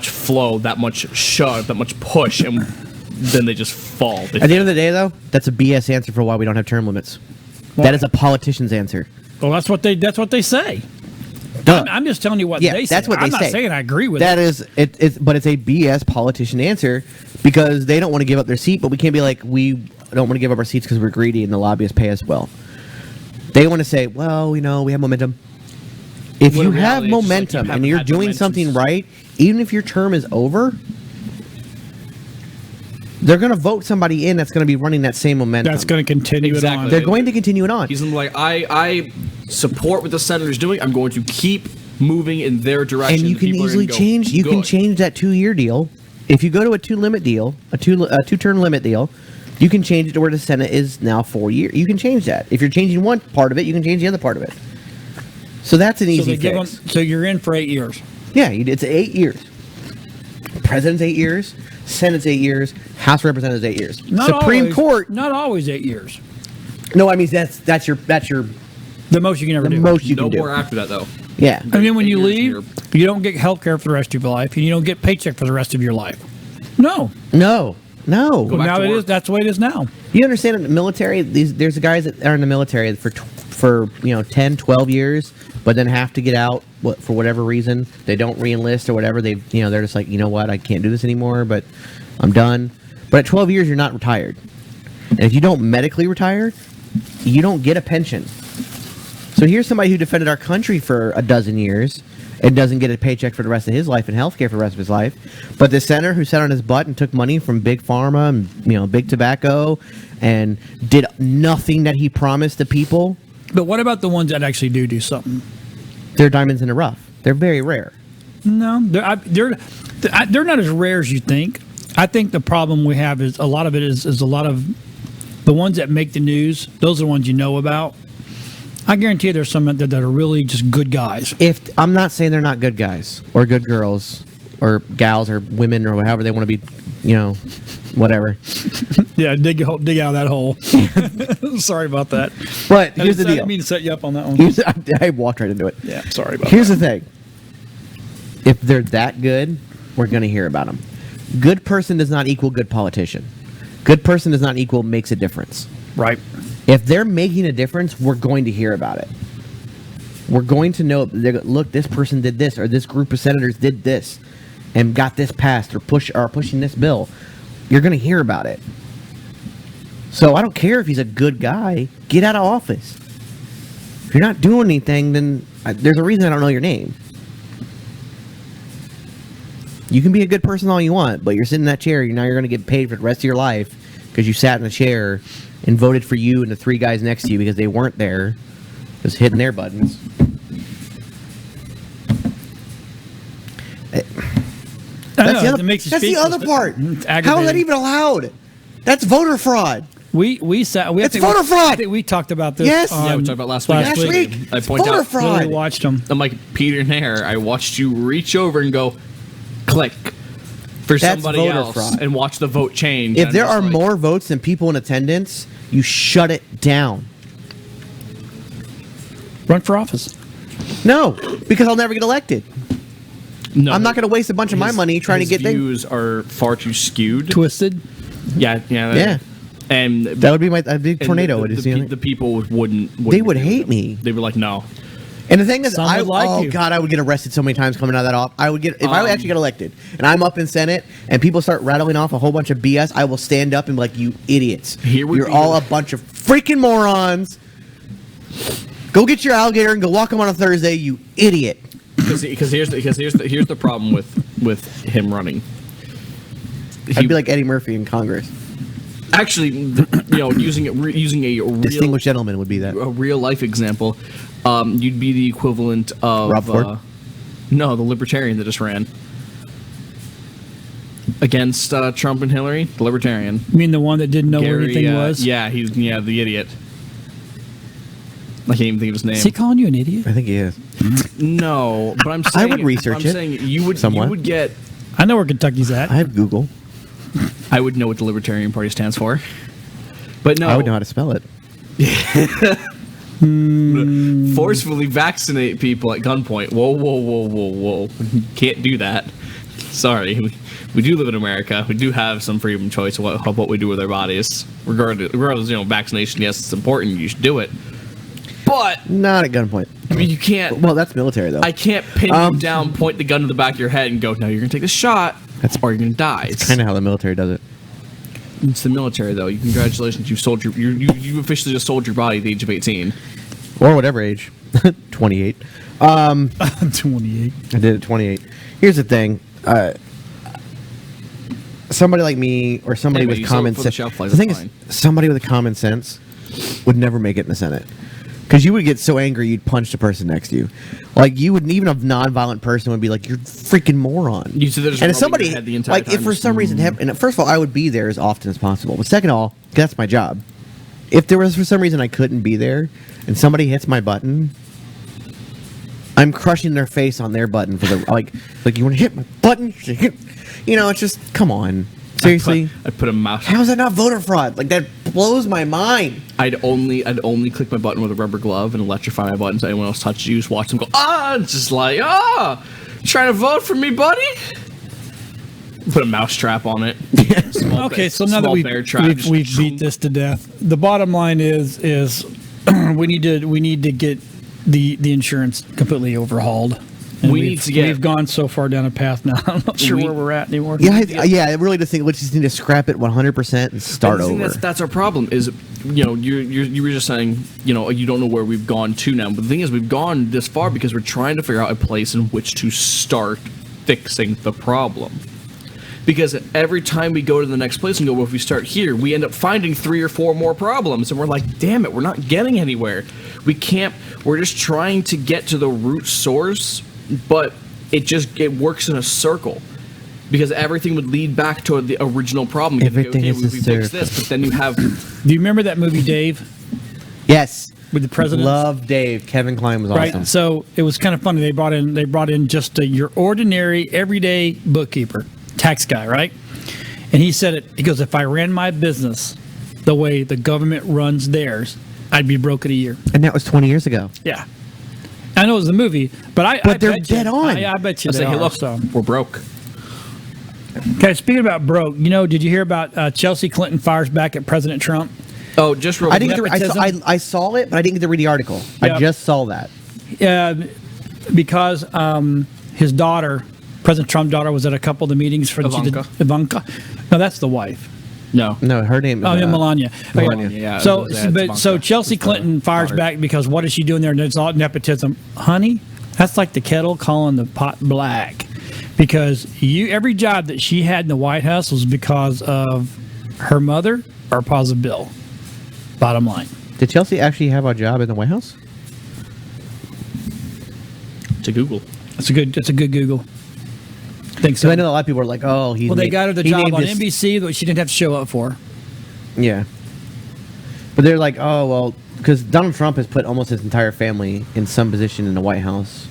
flow, that much shove, that much push, and then they just fall. At the end of the day, though, that's a BS answer for why we don't have term limits. That is a politician's answer. Well, that's what they say. Duh. I'm just telling you what Yeah, they say. that's what they I'm say. not saying I agree with That it. is, but it's a BS politician answer because they don't want to give up their seat, but we can't be like, we don't want to give up our seats because we're greedy and the lobbyists pay us well. They want to say, well, we have momentum. If When you in have reality, it's just like momentum you and you're haven't had doing momentum something since- right, even if your term is over, they're going to vote somebody in that's going to be running that same momentum. That's going to continue Exactly. it on. They're going to continue it on. He's like, I support what the senator's doing. I'm going to keep moving in their direction. And you The can people are easily gonna go, change. You can "Good." change that 2-year deal. If you go to a 2-limit deal, a 2-term limit deal, you can change it to where the Senate is now 4 years. You can change that. If you're changing one part of it, you can change the other part of it. So that's an So easy they give fix. them, so you're in for 8 years. Yeah, it's 8 years. President's 8 years. Senate's 8 years. House of Representatives 8 years. Supreme always, Court. Not always 8 years. No, I mean that's your The most you can ever the do. most you No can do. more after that, though. Yeah. And then when you 8 years leave, here. you don't get health care for the rest of your life, and you don't get paycheck for the rest of your life. No. No. Go back Now to it work. is. That's the way it is now. You understand in the military, there's guys that are in the military for 10, 12 years, but then have to get out for whatever reason. They don't re-enlist or whatever. They're just like, you know what, I can't do this anymore, but I'm done. But at 12 years, you're not retired. And if you don't medically retire, you don't get a pension. So here's somebody who defended our country for a dozen years and doesn't get a paycheck for the rest of his life and health care for the rest of his life. But the senator who sat on his butt and took money from big pharma and big tobacco and did nothing that he promised the people, But what about the ones that actually do something? they're diamonds in the rough. They're very rare. No, they're not as rare as you think. I think the problem we have is a lot of it is a lot of the ones that make the news. Those are the ones you know about. I guarantee you there's some that are really just good guys. If I'm not saying they're not good guys or good girls or gals or women or however they want to be, whatever. Yeah, dig out of that hole. Sorry about that. But here's the I deal. didn't mean to set you up on that one. I walked right into it. Yeah, sorry about Here's the thing. If they're that good, we're going to hear about them. Good person does not equal good politician. Good person does not equal makes a difference. that. Right. If they're making a difference, we're going to hear about it. We're going to know, look, this person did this, or this group of senators did this, and got this passed, or pushing this bill. You're going to hear about it. So I don't care if he's a good guy. Get out of office. If you're not doing anything, then there's a reason I don't know your name. You can be a good person all you want, but you're sitting in that chair. You're going to get paid for the rest of your life because you sat in a chair and voted for you and the 3 guys next to you because they weren't there, just hitting their buttons. That's the other, it makes you that's the speechless, other but part. it's How is that aggravating. even allowed? That's voter fraud. We sat. I It's think voter fraud! I think we talked about this. Yes. Yeah, we talked about last week. Last week. I It's point voter out, fraud. We watched them. I'm like, Peter Nair, I watched you reach over and go, click for That's somebody voter else fraud. and watch the vote change. If And there I'm just are like, more votes than people in attendance, you shut it down. Run for office. No, because I'll never get elected. no, I'm not going to waste a bunch of my his- money trying to his get things. views are far too skewed. Twisted. Yeah. And That would be my a big and tornado. The, Would the, you the people wouldn't They would agree with hate him. me. They were like, no. And the thing is, Some I would like you. God, I would get arrested so many times coming out of that off. I would get if I actually get elected and I'm up in Senate and people start rattling off a whole bunch of BS. I will stand up and be like, "You idiots! Here would You're be all the- a bunch of freaking morons. Go get your alligator and go walk him on a Thursday, you idiot." Because here's the problem with him running. I'd be like Eddie Murphy in Congress. Actually, using a real Distinguished gentleman would be that. a real life example, you'd be the equivalent of Rob Ford? No, the libertarian that just ran against Trump and Hillary. The libertarian. You mean the one that didn't know where anything was? Yeah, he's the idiot. I can't even think of his name. Is he calling you an idiot? I think he is. No, but I'm I saying would research I'm it saying you somewhat. would get. I know where Kentucky's at. I have Google. I would know what the Libertarian Party stands for, but no, I would know how to spell it. forcefully vaccinate people at gunpoint. Whoa! Can't do that. Sorry, we do live in America. We do have some freedom of choice of what we do with our bodies. Regardless, vaccination. Yes, it's important. You should do it, but Not at gunpoint. I mean, you can't. Well, that's military though. I can't pin you down, point the gun to the back of your head, and go, "No, you're gonna take the shot, or you're gonna die." It's Kind of how the military does it. It's the military, though. Congratulations, you officially just sold your body at the age of 18. Or whatever age. 28. 28. I did it at 28. Here's the thing. Somebody like me or somebody Anyway, with you sold common it for the sense. shelf life, The thing that's is, somebody with a common sense would never make it in the Senate. Because you would get so angry you'd punch the person next to you. Like, you would, even a non-violent person would be like, "You're a freaking moron." You said they're just and if rubbing somebody, your head the entire like, time, if for just, some reason, and first of all, I would be there as often as possible. But second of all, that's my job. If there was for some reason I couldn't be there and somebody hits my button, I'm crushing their face on their button for the like you want to hit my button? It's just come on. Seriously? I put a mouse. How is that not voter fraud? Like, that blows my mind. I'd only click my button with a rubber glove and electrify my button so anyone else touches you. Just watch them go, it's just like, you trying to vote for me, buddy? Put a mouse trap on it. Okay, so now that we've beat this to death, the bottom line is we need to get the insurance completely overhauled. And we've gone so far down a path now. I'm not sure where we're at anymore. Yeah, I really just think we just need to scrap it 100% and start over. That's our problem. Is you were just saying you don't know where we've gone to now. But the thing is, we've gone this far because we're trying to figure out a place in which to start fixing the problem. Because every time we go to the next place and go, well, if we start here, we end up finding 3 or 4 more problems, and we're like, damn it, we're not getting anywhere. We're just trying to get to the root source, but it works in a circle. Because everything would lead back to the original problem. Everything is a we fix circle. this, but then you have... Do you remember that movie, Dave? Yes. With the president? Love Dave. Kevin Kline was awesome. Right. So it was kind of funny. They brought in just your ordinary, everyday bookkeeper, tax guy, right? And he said it. He goes, "If I ran my business the way the government runs theirs, I'd be broke in a year." And that was 20 years ago. Yeah. I know it was the movie, but they're bet dead you, on. I bet you I they say, hey, are, look, so. we're broke. Okay, speaking about broke, did you hear about Chelsea Clinton fires back at President Trump? Oh, just real I didn't quick. get I saw it, but I didn't get to read the article. Yeah. I just saw that. Because his daughter, President Trump's daughter, was at a couple of the meetings for Ivanka. No, that's the wife. No. No, her name is Melania. Melania. Okay. Yeah, So, it was Ivanka. so Chelsea Clinton fires daughter. back because what is she doing there? And it's all nepotism. Honey, that's like the kettle calling the pot black. Because every job that she had in the White House was because of her mother or pause a bill. Bottom line. Did Chelsea actually have a job in the White House? To Google. That's a good Google. Think so. So I know a lot of people are like, "Oh, he's." Well, they got her the job on this. NBC that she didn't have to show up for. Yeah, but they're like, "Oh, well," because Donald Trump has put almost his entire family in some position in the White House.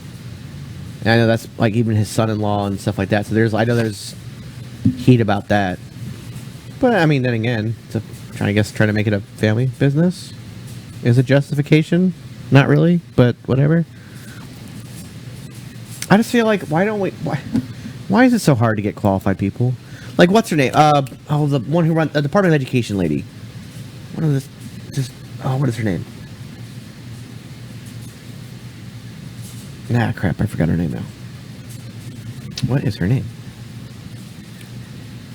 And I know that's like even his son-in-law and stuff like that. So I know there's heat about that. But I mean, then again, trying to make it a family business is a justification. Not really, but whatever. I just feel like why is it so hard to get qualified people? Like, what's her name? The one who runs the Department of Education lady. What is her name? Nah, crap, I forgot her name now. What is her name?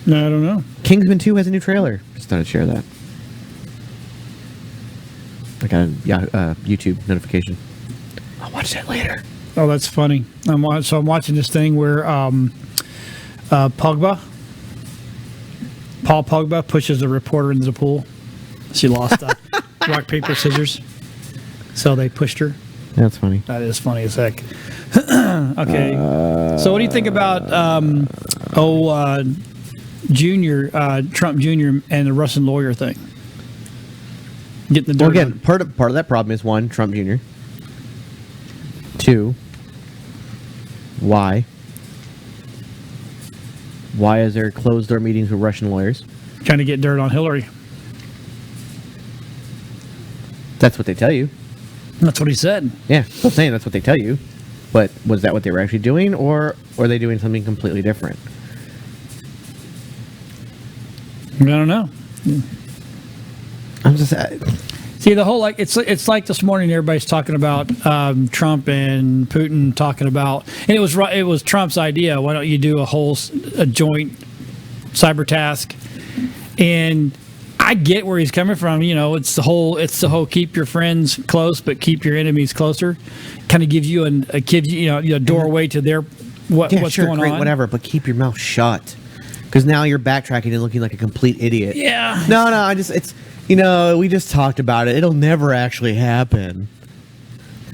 No, I don't know. Kingsman 2 has a new trailer. Just thought I'd share that. I got a YouTube notification. I'll watch that later. Oh, that's funny. I'm watching this thing where Paul Pogba pushes a reporter into the pool. She lost rock, paper, scissors. So they pushed her. That's funny. That is funny as heck. Okay. So what do you think about Trump Jr. and the Russian lawyer thing? Getting the Well, dirt again, part of that problem is, one, Trump Jr. Two, why? Why is there closed door meetings with Russian lawyers? trying to get dirt on Hillary. That's what they tell you. That's what he said. Yeah, I'm saying that's what they tell you. But was that what they were actually doing, or are they doing something completely different? I don't know. I'm just... See, the whole it's like this morning everybody's talking about Trump and Putin talking about, and it was Trump's idea. Why don't you do a joint cyber task? And I get where he's coming from. You know, it's the whole keep your friends close but keep your enemies closer. Kind of gives you a doorway to their what's going great, on. whatever, but keep your mouth shut. Because now you're backtracking and looking like a complete idiot. Yeah. No, we just talked about it. It'll never actually happen.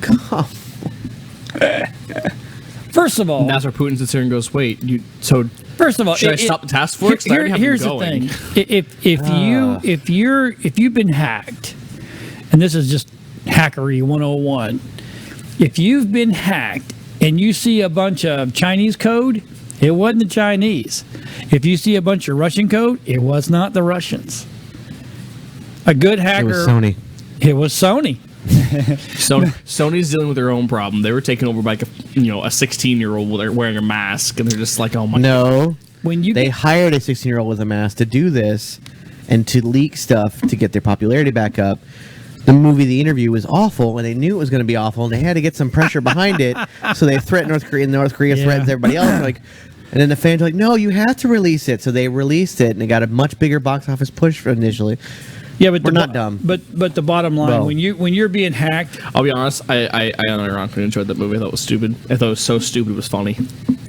Come. First of all, And that's where Putin sits here and goes, "Wait, First of all, should I stop the task force? I already have them here's the going." thing: if you've been hacked, and this is just hackery 101, if you've been hacked and you see a bunch of Chinese code, it wasn't the Chinese. If you see a bunch of Russian code, it was not the Russians. A good hacker. It was Sony. It was Sony. Sony's dealing with their own problem. They were taken over by a 16-year-old wearing a mask, and they're just like, "Oh my!" No, When they hired a 16-year-old with a mask to do this and to leak stuff to get their popularity back up. The movie The Interview was awful, and they knew it was going to be awful, and they had to get some pressure behind it. So they threatened North Korea, and North Korea threatens everybody else. And then the fans are like, "No, you have to release it." So they released it, and it got a much bigger box office push initially. Yeah, but We're not dumb. But the bottom line, Well- when you're being hacked, I'll be honest. I unironically enjoyed that movie. I thought it was stupid. I thought it was so stupid. It was funny.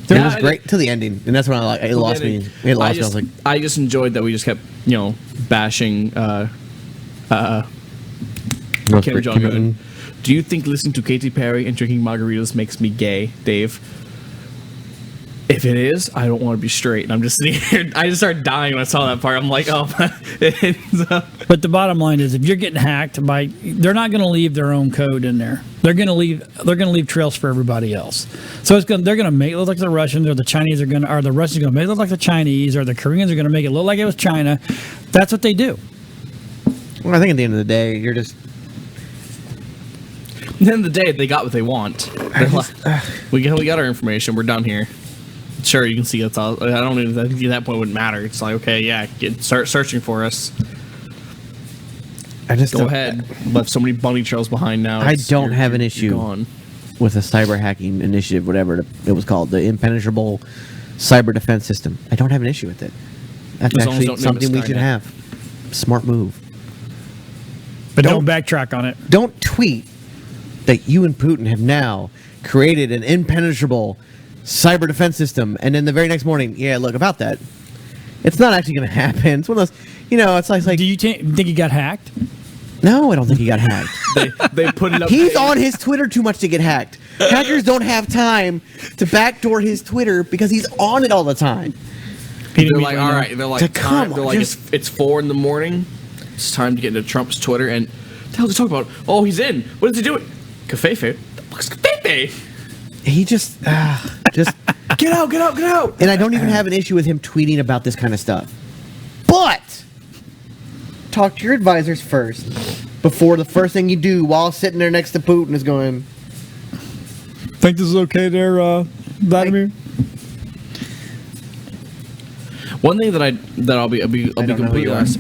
It was great till the ending, and that's when it lost me. It lost me. I was like, I just enjoyed that we just kept bashing Kim Jong Un. Do you think listening to Katy Perry and drinking margaritas makes me gay, Dave? If it is, I don't want to be straight. And I'm just sitting here. I just started dying when I saw that part. I'm like, oh. But the bottom line is, if you're getting hacked they're not going to leave their own code in there. They're going to leave trails for everybody else. So they're going to make it look like the Russians, or the Chinese or the Russians are going to make it look like the Chinese, or the Koreans are going to make it look like it was China. That's what they do. well, I think at the end of the day, you're just. At the end of the day, they got what they want. They're like, we got our information. We're done here. Sure, you can see that's all. I think at that point it wouldn't matter. It's like, okay, yeah, start searching for us. I just Go don't- ahead. Left so many bunny trails behind now. I don't have an you're issue gone. with a cyber hacking initiative, whatever it was called, the impenetrable cyber defense system. I don't have an issue with it. That's As long as actually don't name it something we should Skynet. have. Smart move. But don't backtrack on it. Don't tweet that you and Putin have now created an impenetrable cyber defense system, and then the very next morning, yeah, look, about that. It's not actually going to happen. It's one of those, You know, it's like Do you think he got hacked? no, I don't think he got hacked. They put it up. He's on his Twitter too much to get hacked. Hackers don't have time to backdoor his Twitter because he's on it all the time. They're like, all right. They're like, So come they're on, like, just- it's 4 a.m. It's time to get into Trump's Twitter. And the hell is he talking about? Oh, he's in. What is he doing? Covfefe. The fuck's Covfefe? He just Get out! Get out! Get out! and I don't even have an issue with him tweeting about this kind of stuff. But talk to your advisors first before the first thing you do while sitting there next to Putin is going, Think this is okay there, Vladimir? One thing that I'll be don't know who completely you are. honest.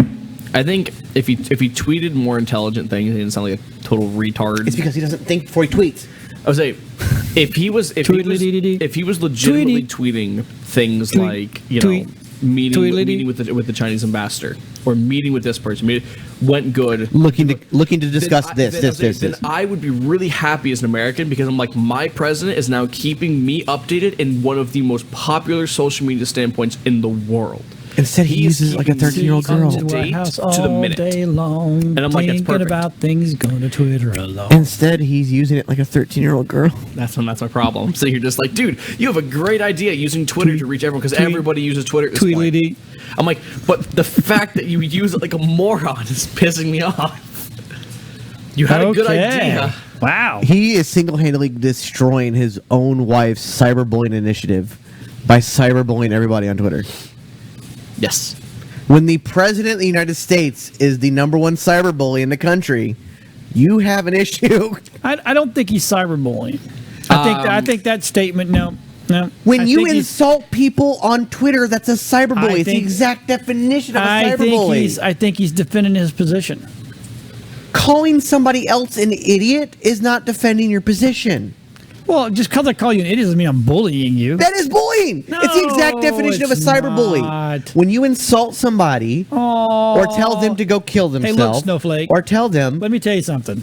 I think if he tweeted more intelligent things, he didn't sound like a total retard. it's because he doesn't think before he tweets. I would say if he was legitimately tweeting things Tweet. like, you Tweet. know, meeting Tweedledee. with the Chinese ambassador or meeting with this person, went good. Looking to discuss then this. Then I would be really happy as an American because I'm like, my president is now keeping me updated in one of the most popular social media standpoints in the world. Instead, he is uses like a keeping 13-year-old me girl. up to date to the minute. Day long, And I'm like, that's thinking perfect. about things, going to Twitter alone. Instead, he's using it like a 13-year-old girl. That's my problem. So you're just like, dude, you have a great idea using Twitter to reach everyone because tweet- everybody uses Twitter at this Tweedledee. point. I'm like, but the fact that you use it like a moron is pissing me off. You had a good idea. Wow. He is single-handedly destroying his own wife's cyberbullying initiative by cyberbullying everybody on Twitter. Yes. When the president of the United States is the number one cyberbully in the country, you have an issue. I don't think he's cyberbullying. I think that statement. No. When I you think he's- insult people on Twitter, that's a cyberbully. I It's the think- exact definition of a I cyberbully. think he's defending his position. Calling somebody else an idiot is not defending your position. Well, just because I call you an idiot doesn't mean I'm bullying you. That is bullying. It's the exact No, definition of a it's cyberbully. not. When you insult somebody or tell them to go kill look, themselves, Snowflake. or tell them Let me tell you something.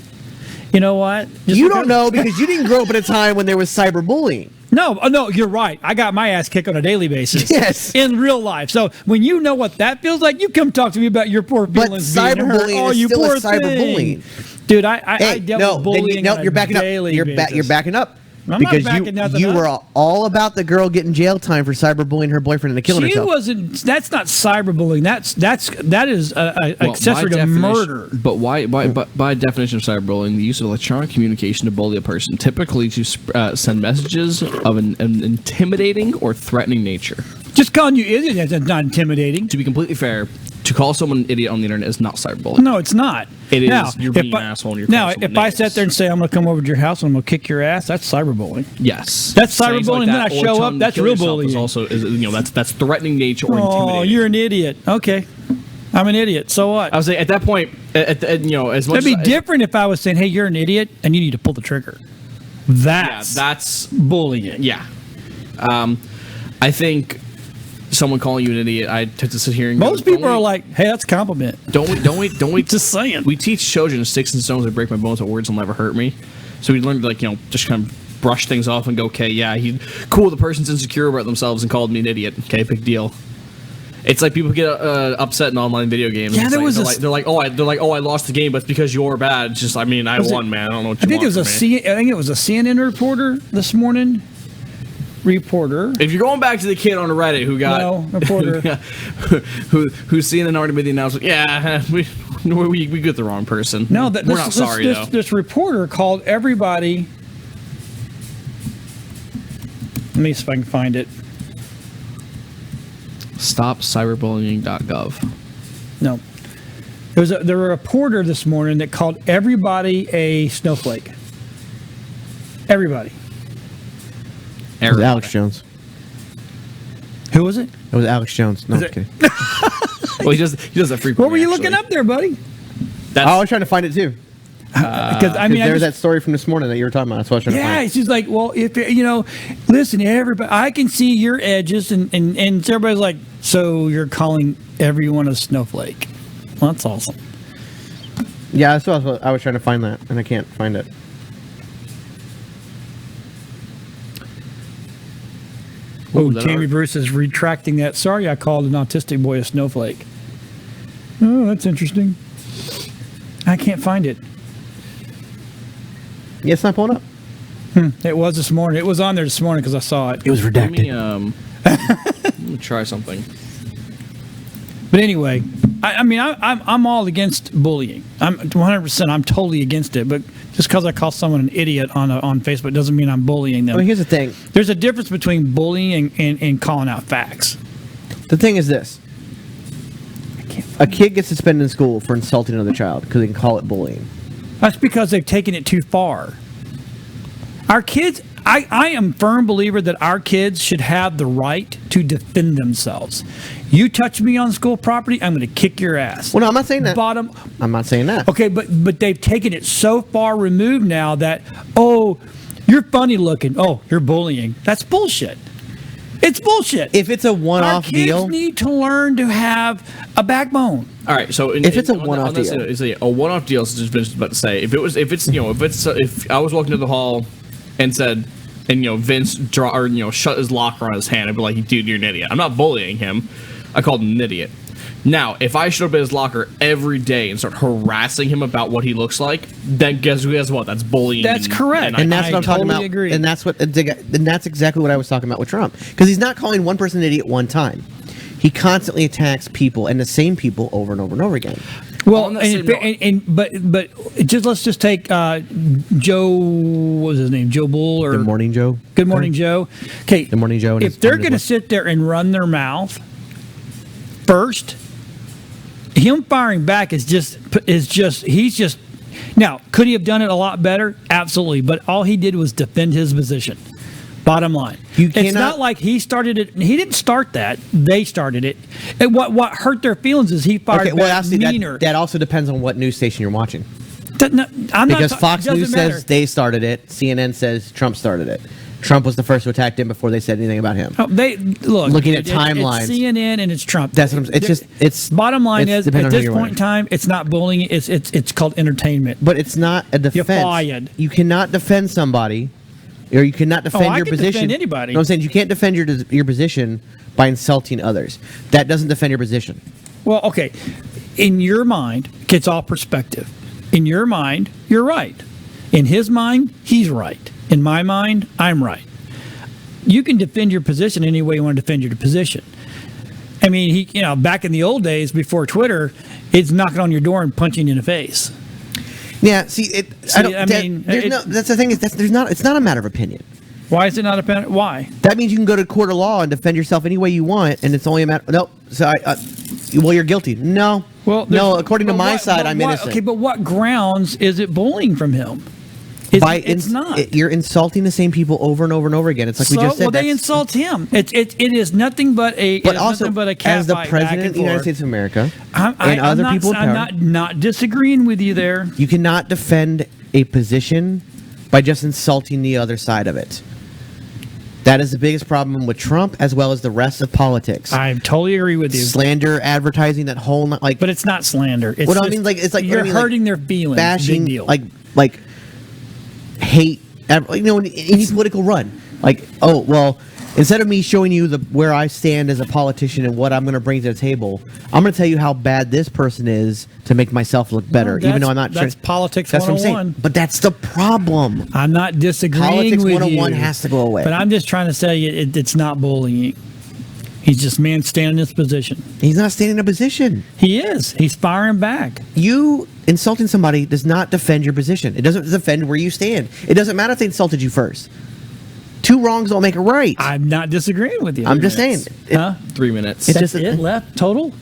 You know what? Just you because- don't know because you didn't grow up at a time when there was cyberbullying. No, you're right. I got my ass kicked on a daily basis. Yes. In real life. So when you know what that feels like, you come talk to me about your poor But feelings being hurt. cyberbullying Oh, is you still poor a cyberbullying. thing. Dude, I Hey, dealt no, with then bullying no, on you're a backing up. daily You're basis. backing up. I'm not because backing nothing you up. were all about the girl getting jail time for cyberbullying her boyfriend into killing She herself. wasn't. That's not cyberbullying. That is accessory to murder. But why? By definition of cyberbullying, the use of electronic communication to bully a person, typically to send messages of an intimidating or threatening nature. Just calling you idiot is not intimidating. To be completely fair, to call someone an idiot on the internet is not cyberbullying. No, it's not. It is. Now, You're if being I- an asshole and you're Now, calling someone if I names. sat there and say I'm going to come over to your house and I'm going to kick your ass, that's cyberbullying. Yes, That's Saying cyberbullying, something then I or show telling up, them to that's kill real yourself bullying. Is also, that's threatening nature or Oh, intimidating. you're an idiot. Okay, I'm an idiot. So what? I was saying at that point, as much That'd be as different if I was saying, "Hey, you're an idiot, and you need to pull the trigger." That's that's bullying. yeah. I think someone calling you an idiot, I tend to sit here and go, Most people "Don't are we- like, "Hey, that's a compliment." don't we Just saying. We teach children sticks and stones that break my bones, but words will never hurt me. So we learn to just kind of brush things off and go, okay, yeah, he's cool. The person's insecure about themselves and called me an idiot. Okay, big deal. It's like people get upset in online video games. Yeah, It's there like, was they're this- like, oh, I lost the game, but it's because you're bad. It's just, I mean, I Was it- won, man. I don't know what I you think want it was from me. I think it was a CNN reporter this morning. Reporter. If you're going back to the kid on Reddit who got No, reporter. who's seen and already made the announcement, yeah, we got the wrong person. No, we're not sorry though. This reporter called everybody. Let me see if I can find it. StopCyberbullying.gov. No, there was a reporter this morning that called everybody a snowflake. Everybody. It was Alex Jones. Who was it? It was Alex Jones. No, Is I'm just it- kidding. Well, he does that frequently. What were you actually. looking up there, buddy? That's, I was trying to find it too. Because I mean, I There was just- that story from this morning that you were talking about. That's what I was trying to yeah, find. she's like, well, if listen, everybody, I can see your edges, and everybody's like, so you're calling everyone a snowflake? Well, that's awesome. Yeah, that's what I was trying to find that, and I can't find it. What Oh, was that Tammy art? Bruce is retracting that. Sorry, I called an autistic boy a snowflake. Oh, that's interesting. I can't find it. Yeah, it's not pulling up. It was this morning. It was on there this morning because I saw it. It was Let me redacted. let me try something. But anyway, I'm all against bullying. I'm 100%. I'm totally against it. But just because I call someone an idiot on Facebook doesn't mean I'm bullying them. I mean, here's the thing. There's a difference between bullying and calling out facts. The thing is this. A kid gets suspended in school for insulting another child because they can call it bullying. That's because they've taken it too far. Our kids, I am a firm believer that our kids should have the right to defend themselves. You touch me on school property, I'm going to kick your ass. Well, no, I'm not saying that. I'm not saying that. Okay, but they've taken it so far removed now that, oh, you're funny looking. Oh, you're bullying. That's bullshit. It's bullshit. If it's a Our one-off kids deal, need to learn to have a backbone. All right, so If it's a one-off on this, deal. it's a one-off deal. So just about to say, if I was walking to the hall and said, and Vince shut his locker on his hand, I'd be like, dude, you're an idiot. I'm not bullying him. I called him an idiot. Now, if I showed up at his locker every day and start harassing him about what he looks like, then guess what? That's bullying. That's correct. and that's I what I'm talking totally about. agree. And that's exactly what I was talking about with Trump. Because he's not calling one person an idiot one time. He constantly attacks people and the same people over and over and over again. Well, On that same note- but let's just take Joe. What was his name? Joe Bull or Good morning, Joe. Good morning, Joe. Okay. Good morning, Joe, and If his- they're and his going to wife. sit there and run their mouth first, him firing back is just he's just. Now, could he have done it a lot better? Absolutely. But all he did was defend his position. Bottom line, You it's cannot- not like he started it. He didn't start that. They started it. And what hurt their feelings is he fired Okay, well, back actually, meaner. that also depends on what news station you're watching. I'm Because not, Fox doesn't News matter. says they started it. CNN says Trump started it. Trump was the first to attack him before they said anything about him. Oh, they look Looking at it's timelines. CNN and it's Trump. That's what I'm. It's just. It's Bottom line it's is, depending at on who this you're point in watching. time, it's not bullying. It's called entertainment. But it's not a defense. fired. You cannot defend somebody, or you cannot defend I your can position. defend anybody. No, I'm saying you can't defend your position by insulting others. That doesn't defend your position. Well, okay, in your mind, it's all perspective. In your mind, you're right. In his mind, he's right. In my mind, I'm right. You can defend your position any way you want to defend your position. I mean, back in the old days before Twitter, it's knocking on your door and punching you in the face. Yeah. See, See, I mean, that's the thing is there's not. It's not a matter of opinion. Why is it not a why? That means you can go to court of law and defend yourself any way you want, and it's only a matter. No, so well, you're guilty. No, Well, no. there's- According to but my what- side, but I'm what- innocent. Okay, but what grounds is it bullying from him? It's not. You're insulting the same people over and over and over again. It's like we just said. Well, they that's- insult him. It is nothing but a. But it is also, nothing but a cat as the fight back president and of the United forth. States of America I'm and other not, people in power, I'm not disagreeing with you there. you cannot defend a position by just insulting the other side of it. That is the biggest problem with Trump as well as the rest of politics. I totally agree with you. Slander, advertising, that whole like. But it's not slander. It's What I just- mean, like it's like you're what I mean, like, hurting their feelings. bashing, Big deal. like hate. In any political run, like instead of me showing you where I stand as a politician and what I'm going to bring to the table, I'm going to tell you how bad this person is to make myself look better, Well, even though I'm not. that's politics That's what I'm 101. saying. But that's the problem. I'm not disagreeing Politics with 101 you. has to go away. But I'm just trying to say it's not bullying. He's just man standing in his position. He's not standing in a position. He is. He's firing back. You insulting somebody does not defend your position. It doesn't defend where you stand. It doesn't matter if they insulted you first. Two wrongs don't make a right. I'm not disagreeing with you. I'm just saying. Huh? 3 minutes. It That's just- it left total?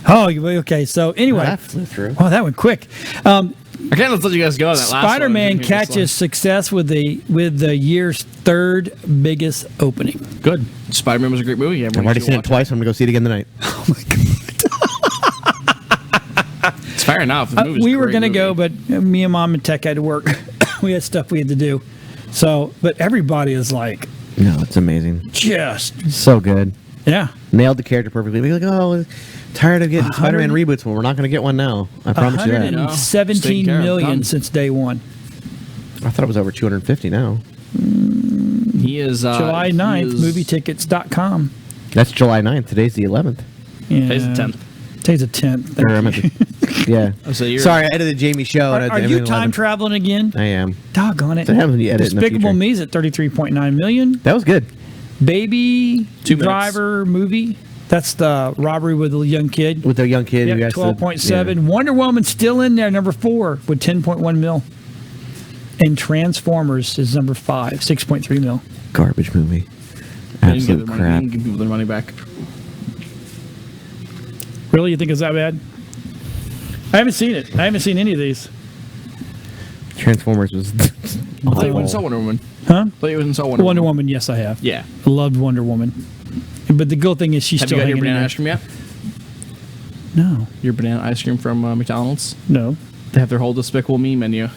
Oh, okay. So anyway, That flew through. oh, that went quick. I can't let you guys go on that last one. Spider-Man This catches success with the year's third biggest opening. one. Good. Spider-Man was a great movie. I've already seen it twice. I'm going to go see it again tonight. Oh my god! It's fair enough. The movie's We a were great gonna movie. go, but me and Mom and Tech had to work. We had stuff we had to do. So, but everybody is like, No, it's amazing. just So good. yeah. Nailed the character perfectly. We're like, oh, tired of getting Spider-Man reboots. Well, we're not going to get one now. I promise you that. 117 Taken care of. million Done. since day one. I thought it was over 250 now. He is July 9th, he is- movietickets.com. That's July 9th. Today's the 11th. Yeah. Today's the 10th. Today's the 10th. Or I meant to- yeah. So you're- Sorry, I edited Jamie's show. and I Are did you everything time 11. traveling again? I am. Doggone it. That happens when you edit in the Despicable future. Me's at 33.9 million. That was good. Baby 2 minutes. Driver movie. That's the robbery with a young kid. With the young kid. Yep, who has to- 12.7. yeah. Wonder Woman's still in there, number 4, with 10.1 mil. And Transformers is number 5, 6.3 mil. Garbage movie. You can give Absolute their money- crap. you can give people their money back. Really? You think it's that bad? I haven't seen it. I haven't seen any of these. Transformers was. I thought you went and saw Wonder Woman. Huh? I thought you went and saw Wonder, Wonder Woman, yes, I have. Yeah. I loved Wonder Woman. But the good thing is she's Have still you got your hanging in banana there. ice cream yet? No. Your banana ice cream from McDonald's? No. They have their whole Despicable Me menu.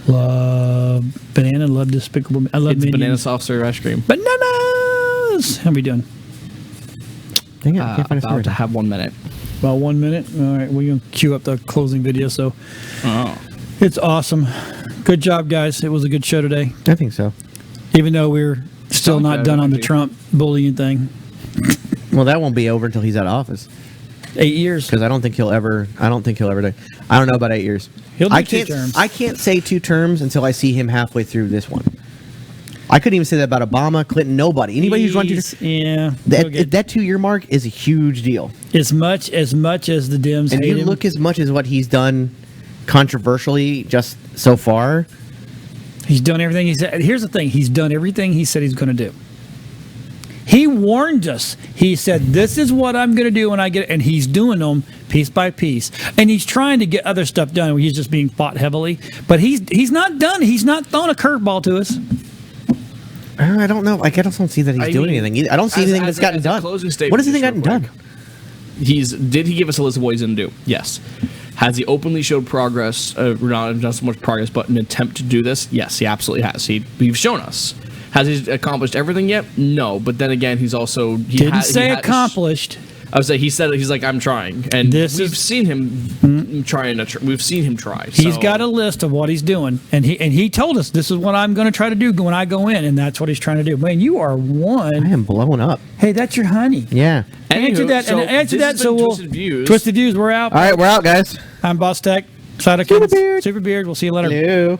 Love banana, love Despicable Me. I love It's banana Minions. soft serve ice cream. Bananas! How we doing? Dang it, I can't find a About story. to have 1 minute. About 1 minute. All right, we're going to cue up the closing video. So Oh. it's awesome. Good job, guys. It was a good show today. I think so. Even though we're still Sounds not good, done on the actually. Trump bullying thing. Well, that won't be over until he's out of office. 8 years. Because I don't think he'll ever. I don't think he'll ever do. I don't know about 8 years. He'll do I 2 can't. terms. I can't say 2 terms until I see him halfway through this one. I couldn't even say that about Obama, Clinton, nobody. Anybody who's run 2 terms. Yeah. That 2-year mark is a huge deal. As much as the Dems And hate you him, look as much as what he's done controversially just so far. he's done everything he said. Here's the thing. He's done everything he said he's going to do. He warned us. He said, this is what I'm going to do when I get it. And he's doing them piece by piece. And he's trying to get other stuff done. He's just being fought heavily. But he's not done. He's not throwing a curveball to us. I don't know. I just don't see that he's I doing mean, anything. I don't see as- anything as that's a- gotten as a done. closing statement, What has anything just gotten real done? quick. Did he give us a list of what he's going to do? Yes. Has he openly showed progress? Not so much progress, but an attempt to do this? Yes, he absolutely has. He's shown us. Has he accomplished everything yet? No. But then again, he's also Didn't say accomplished. I would say he said he's like, I'm trying, and This we've is- seen him trying. We've seen him try. He's so- got a list of what he's doing, and he told us this is what I'm going to try to do when I go in, and that's what he's trying to do. Man, you are I one. am blowing up. Hey, that's your honey. Yeah. Answer Anywho, that. so and answer this that. has So been we'll Twisted Views. Twisted Views. We're out. All right, we're out, guys. I'm Boss Tech. Sidekins. Super Beard. Super Beard. We'll see you later. Hello.